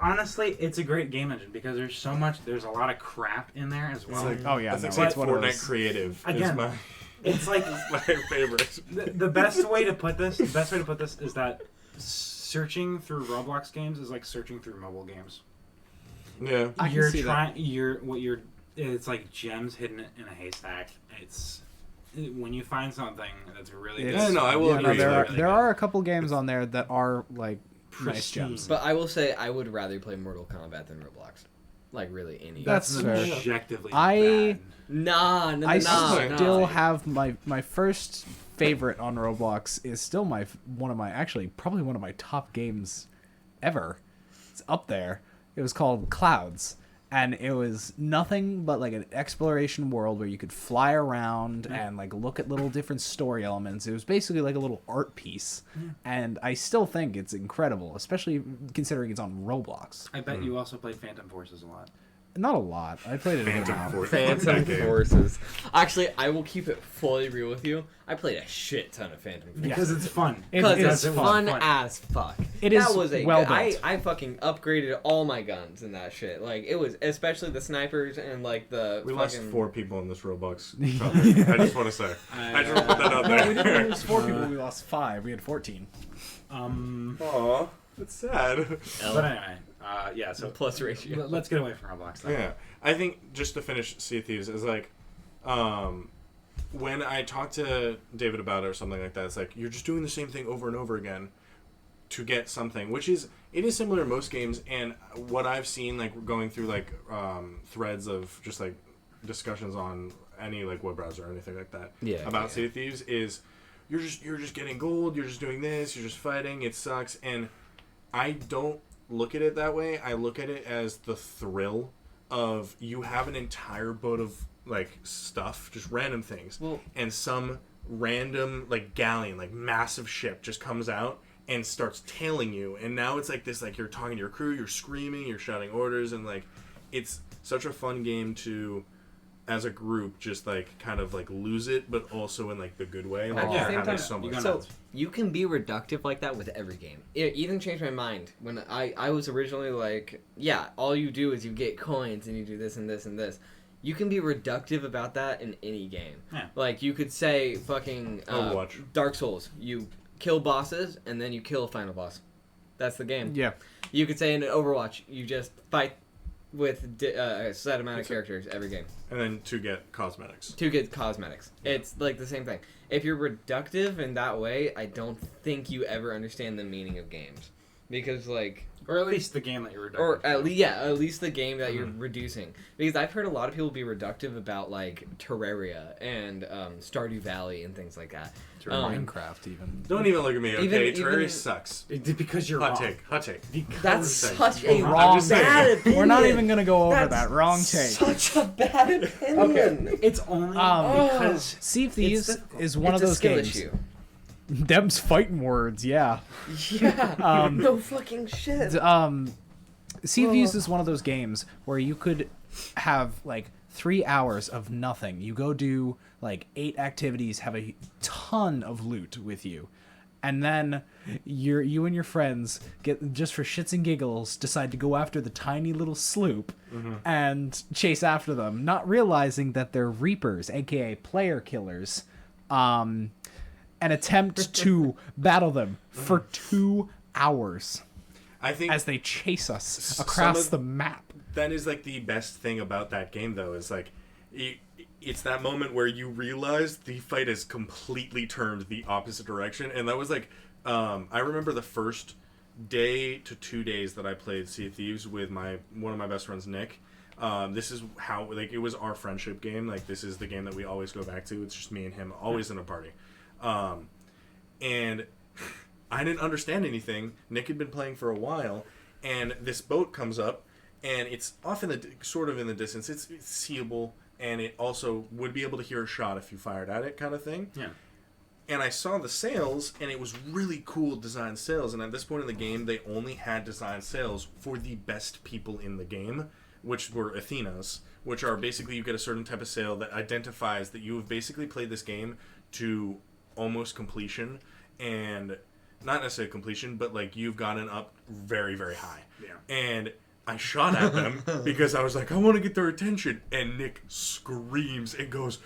honestly, it's a great game engine because there's a lot of crap in there as well. It's like, Oh, yeah, it's no, like it's one of Fortnite those- creative. Again, it's like is my favorite. the best way to put this is that searching through Roblox games is like searching through mobile games. Yeah. I can You're see that. trying it's like gems hidden in a haystack. It's when you find something that's really good. Yeah, no, I will Yeah, no, agree. there are Really there good. are a couple games on there that are like nice Pristine. gems. But I will say I would rather play Mortal Kombat than Roblox. Like really any. That's fair. objectively I- bad. Nah. I nah. still have my first favorite on Roblox is still probably one of my top games ever. It's up there. It was called Clouds, and it was nothing but like an exploration world where you could fly around and like look at little different story elements. It was basically like a little art piece, and I still think it's incredible, especially considering it's on Roblox. I bet you also played Phantom Forces a lot. Not a lot. I played it a good Phantom amount. Force. Phantom That game. Forces. Actually, I will keep it fully real with you. I played a shit ton of Phantom Forces. Because it's fun. Because It's it's fun. fun as fuck. It that is was a well I built. fucking upgraded all my guns in that shit. Like it was, especially the snipers and like the. We fucking... lost 4 people in this Roblox topic. I just want to say. I just want to put that out No, we didn't there. lose 4 people. We lost 5. We had 14. Aw, that's sad. But anyway, yeah. So Plus ratio. let's get away from Roblox. Then. Yeah, I think just to finish Sea of Thieves is like, when I talk to David about it or something like that, it's like you're just doing the same thing over and over again to get something, which is it is similar in most games. And what I've seen, like going through like threads of just like discussions on any like web browser or anything like that, about Sea of Thieves is you're just getting gold, you're just doing this, you're just fighting, it sucks. And I don't look at it that way. I look at it as the thrill of you have an entire boat of like stuff, just random things, and some random like galleon, like massive ship just comes out and starts tailing you, and now it's like this, like you're talking to your crew, you're screaming, you're shouting orders, and like it's such a fun game to as a group just like kind of like lose it, but also in like the good way. Like At the you're same having time, so much so fun. you can be reductive like that with every game. It even changed my mind when I was originally like, yeah, all you do is you get coins and you do this and this and this. You can be reductive about that in any game. Yeah. Like you could say fucking Overwatch. Dark Souls. You kill bosses and then you kill a final boss. That's the game. Yeah. You could say in Overwatch, you just fight with a set amount of characters every game And then to get cosmetics. to get cosmetics. It's like the same thing. If you're reductive in that way, I don't think you ever understand the meaning of games, because like, Or at least the game that you're reductive. or at least the game that you're reducing. Because I've heard a lot of people be reductive about like Terraria and Stardew Valley and things like that. Minecraft, even. Don't even look at me, okay? Even- Terraria sucks. Because you're Hot wrong. take. Hot take. That's saying. such a Wrong just saying. bad opinion. We're not even going to go over That's that. Wrong take. Such a bad opinion. It's only because Sea of Thieves difficult. is one It's of a those skill games. issue. Them's fighting words, yeah. Yeah. No fucking shit. Sea of Thieves is one of those games where you could have like 3 hours of nothing. You go do like 8 activities, have a ton of loot with you, and then you and your friends get, just for shits and giggles, decide to go after the tiny little sloop and chase after them, not realizing that they're reapers, aka player killers, and attempt to battle them for 2 hours I think as they chase us some across of- the map. that is like the best thing about that game, though, is like it's that moment where you realize the fight has completely turned the opposite direction. And that was like I remember the first day to 2 days that I played Sea of Thieves with one of my best friends, Nick. This is how, like, it was our friendship game. Like, this is the game that we always go back to. It's just me and him, always in a party. And I didn't understand anything. Nick had been playing for a while, and this boat comes up, and it's off in the sort of in the distance. It's seeable, and it also would be able to hear a shot if you fired at it, kind of thing. Yeah. And I saw the sails, and it was really cool designed sails. And at this point in the game, they only had designed sails for the best people in the game, which were Athenas, which are basically you get a certain type of sail that identifies that you have basically played this game to almost completion, and not necessarily completion, but like you've gotten up very, very high. Yeah. And I shot at them because I was like, I want to get their attention. And Nick screams and goes,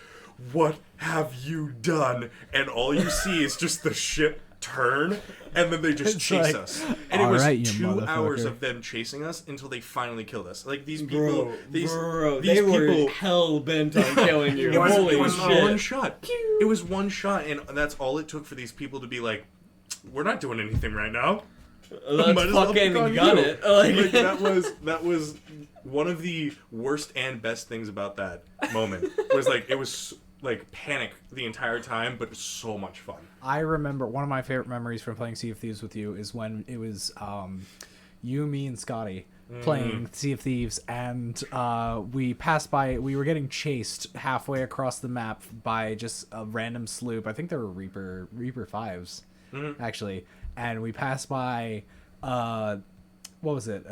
"What have you done?" And all you see is just the ship turn, and then they just It's chase like, us. And it "All was right, you 2 hours motherfucker." of them chasing us until they finally killed us. Like these people, these they were people. hell bent on killing you. It was, Holy it was shit! one shot. It was one shot, and that's all it took for these people to be like, "We're not doing anything right now. Let's Might as well fucking pick on gun you." it. Like, that was one of the worst and best things about that moment. Was like it was like panic the entire time, but so much fun. I remember one of my favorite memories from playing Sea of Thieves with you is when it was you, me, and Scotty playing Sea of Thieves, and we passed by. We were getting chased halfway across the map by just a random sloop. I think there were Reaper 5s actually, and we passed by what was it?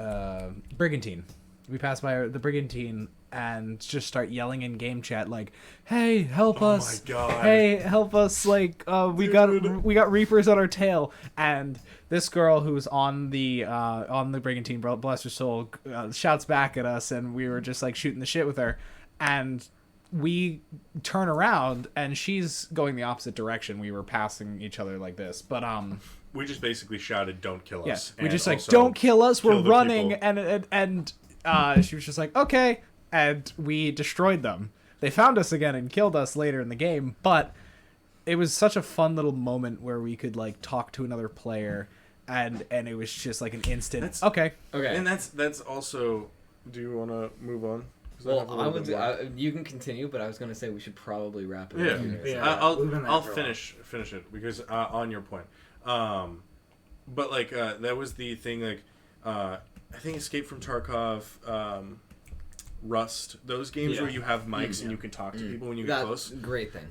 Brigantine. we pass by the brigantine and just start yelling in game chat like, "Hey, help us! my God. Hey, help us! Like, we got reapers on our tail." And this girl who's on the brigantine, bless her soul, shouts back at us, and we were just like shooting the shit with her, and we turn around and she's going the opposite direction. We were passing each other like this, but We just basically shouted, "Don't kill yeah, us." we and just like, also "Don't kill us! We're kill the running!" people. And she was just like, "Okay," and we destroyed them. They found us again and killed us later in the game, but it was such a fun little moment where we could like talk to another player, and it was just like an instant. That's- Okay, Okay. And that's also. Do you want to move on? 'Cause I have a Well, little bit more. you can continue, but I was gonna say we should probably wrap it Yeah, up. Here, Yeah. We've been there I'll for a finish it because on your point, but like that was the thing. Like I think Escape from Tarkov, Rust, those games Yeah. where you have mics and you can talk to people when you get That's close. a great thing.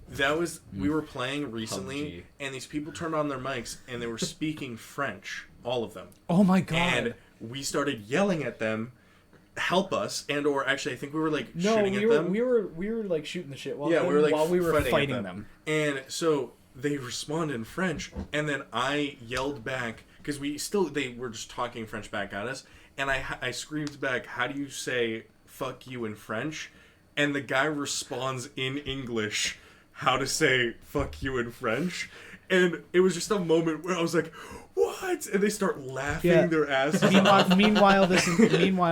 That was we were playing recently, PUBG. and these people turned on their mics and they were speaking French, all of them, oh my god, and we started yelling at them. Help us, and or actually, I think we were like no, shooting we at were them. we were like shooting the shit while Yeah, we were like while we were fighting, fighting at them. And so they respond in French, and then I yelled back because they were just talking French back at us, and I screamed back, "How do you say fuck you in French?" And the guy responds in English, how to say fuck you in French, and it was just a moment where I was like, what? And they start laughing Yeah. their asses off. Meanwhile,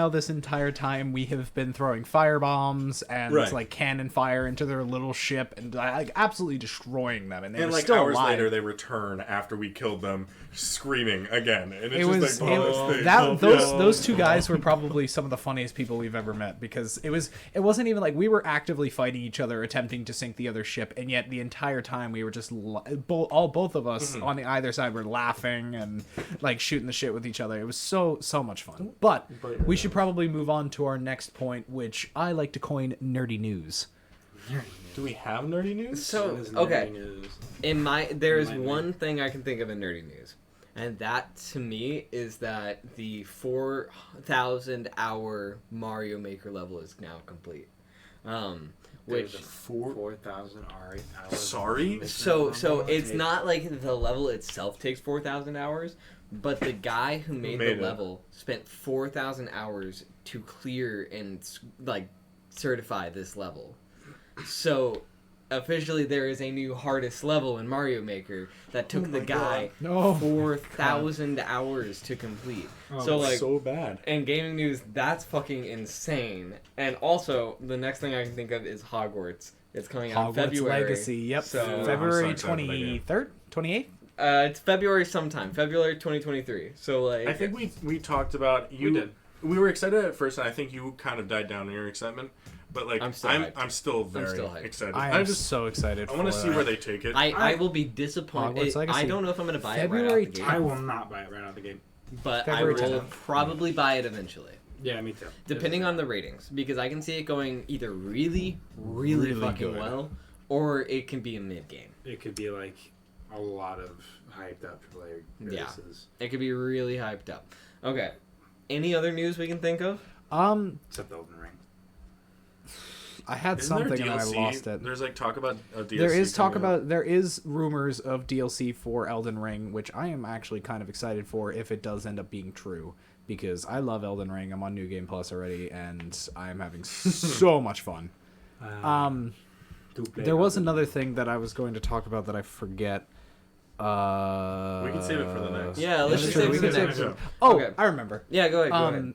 this entire time we have been throwing fire bombs and Right. like cannon fire into their little ship and like absolutely destroying them. And they And were like still hours alive. later, they return after we killed them, screaming again. And it's It just was like, oh, that those two guys were probably some of the funniest people we've ever met because it wasn't even like we were actively fighting each other, attempting to sink the other ship, and yet the entire time we were just both of us on the either side were laughing and like shooting the shit with each other. It was so much fun. But we should probably move on to our next point, which I like to coin nerdy news. Do we have nerdy news? So What is okay, nerdy news? there's My one thing I can think of in nerdy news, and that to me is that the 4,000 hour Mario Maker level is now complete. Which There's a 4,000 hours. Sorry? so it's not like the level itself takes 4,000 hours, but the guy who made made the it? level spent 4,000 hours to clear and like certify this level. So officially there is a new hardest level in Mario Maker that took the guy No. 4,000 hours to complete. So like so bad. in gaming news, that's fucking insane. And also, the next thing I can think of is Hogwarts. It's coming out in Hogwarts February. Legacy. Yep. So, February I'm so excited for that game. 23rd, 28th. it's February sometime. February 2023. So like, I think we talked about you. We did. We were excited at first, and I think you kind of died down in your excitement. But like, I'm still hyped. I'm still very still hyped. excited. I am so excited. I want to for see that. where they take it. I will be disappointed. Hogwarts Legacy. I don't know if I'm gonna buy February it right out the I gate, will not buy it right out of the game. but February I will 10th. probably buy it eventually. Yeah, me too. Depending on the ratings, because I can see it going either really, really, Really fucking good. well, or it can be a mid game. It could be like a lot of hyped up AAA Yeah. releases. It could be really hyped up. Okay. Any other news we can think of? Except Elden Ring. I had Isn't there something and I DLC? lost it. There's like talk about a DLC. There is rumors of DLC for Elden Ring, which I am actually kind of excited for if it does end up being true, because I love Elden Ring. I'm on New Game Plus already, and I am having so much fun. There was another thing that I was going to talk about that I forget. We can save it for the next. Yeah, let's Yeah, just sure, say we for the can next save one. Oh, Okay. I remember. Yeah, go ahead. Go ahead.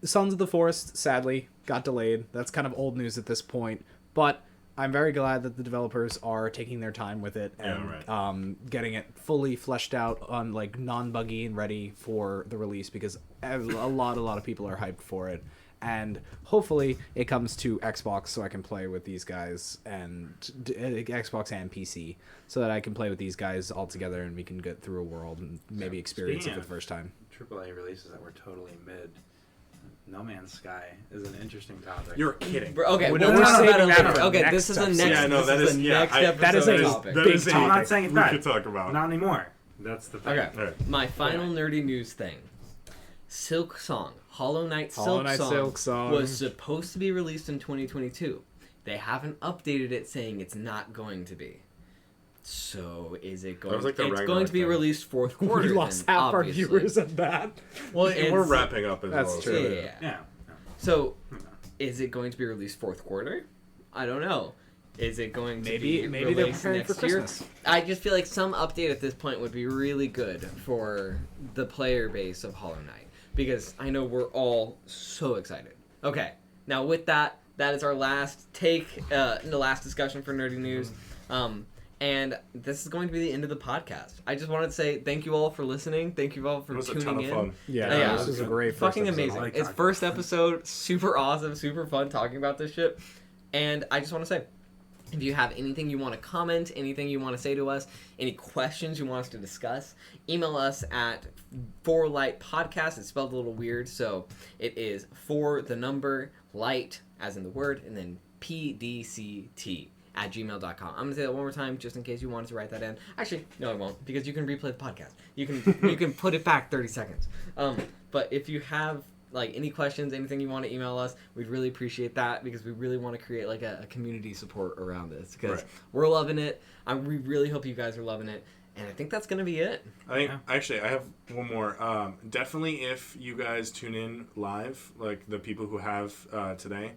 Sons of the Forest, sadly, got delayed. That's kind of old news at this point, but I'm very glad that the developers are taking their time with it and Yeah, right. getting it fully fleshed out on like non-buggy and ready for the release, because a lot of people are hyped for it. And hopefully it comes to Xbox so I can play with these guys, and Xbox and PC, so that I can play with these guys all together and we can get through a world and maybe experience it Speaking for the first time. AAA releases that were totally mid. No Man's Sky is an interesting topic. You're kidding. Bro, okay, We're we'll not talk about saving it that later. for Okay, next this is the episode. next. Yeah, no, this that is is- the yeah, next I- episode that is a topic. That big is a- topic. I'm not saying it's We bad. could talk about. Not anymore. That's the thing. Okay, Alright. my final nerdy news thing. Silk Song Hollow Knight Hollow Knight Silk Song was supposed to be released in 2022. They haven't updated it, saying it's not going to be. So is it going? was like the it's Ragnarok going to be thing. released fourth quarter. We lost then, half obviously. our viewers at that. Well, and we're It's- wrapping up as That's well. true. So Yeah. Yeah. So, is it going to be released fourth quarter? I don't know. Is it going to be Maybe they're released preparing for next year? Christmas. I just feel like some update at this point would be really good for the player base of Hollow Knight because I know we're all so excited. Okay, now with that, that is our last take, the last discussion for Nerdy News. And this is going to be the end of the podcast. I just wanted to say thank you all for listening. Thank you all for It was a tuning ton of in. fun. Yeah, This was a great first Fucking episode. amazing. I like It's talking first about episode, super awesome, super fun talking about this shit. And I just want to say, if you have anything you want to comment, anything you want to say to us, any questions you want us to discuss, email us at forlightpodcast. It's spelled a little weird, so it is for the number light, as in the word, and then PDCT at gmail.com. I'm gonna say that one more time just in case you wanted to write that in. Actually, no, I won't, because you can replay the podcast. You can put it back 30 seconds. But if you have like any questions, anything you want to email us, we'd really appreciate that because we really want to create like a community support around this because Right. we're loving it. We really hope you guys are loving it, and I think that's gonna be it. I think actually I have one more. Definitely, if you guys tune in live, like the people who have today,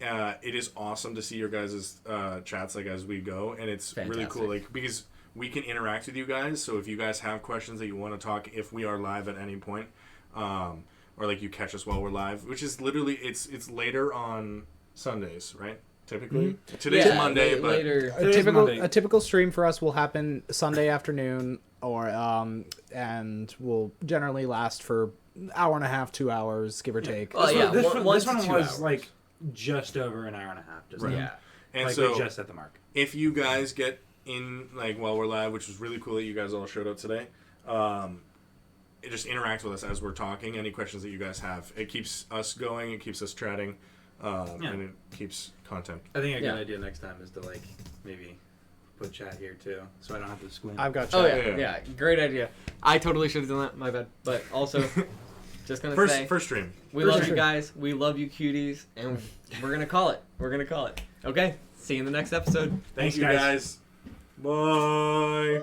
it is awesome to see your guys' chats like as we go, and it's really cool. Fantastic. Like because we can interact with you guys. So if you guys have questions that you want to talk, if we are live at any point, or like you catch us while we're live, which is literally it's later on Sundays, right? Typically, today's Yeah, Monday, but later. A typical stream for us will happen Sunday afternoon, or and will generally last for an hour and a half, 2 hours, give or take. Oh, yeah, This one one to 2 was hours. like just over an hour and a half. Just Yeah. and like so we're just at the mark. if you guys get in like while we're live, which was really cool that you guys all showed up today, just interact with us as we're talking. Any questions that you guys have, it keeps us going, it keeps us chatting, and it keeps content. I think a Yeah. good idea next time is to like maybe put chat here too, so I don't have to squint. I've got Oh chat. yeah, Yeah. yeah, great idea. I totally should have done that. My bad. But also, just gonna say, First stream. we love you guys. We love you, cuties, and we're gonna call it. We're gonna call it. Okay. See you in the next episode. Thank Thanks, you guys. Bye.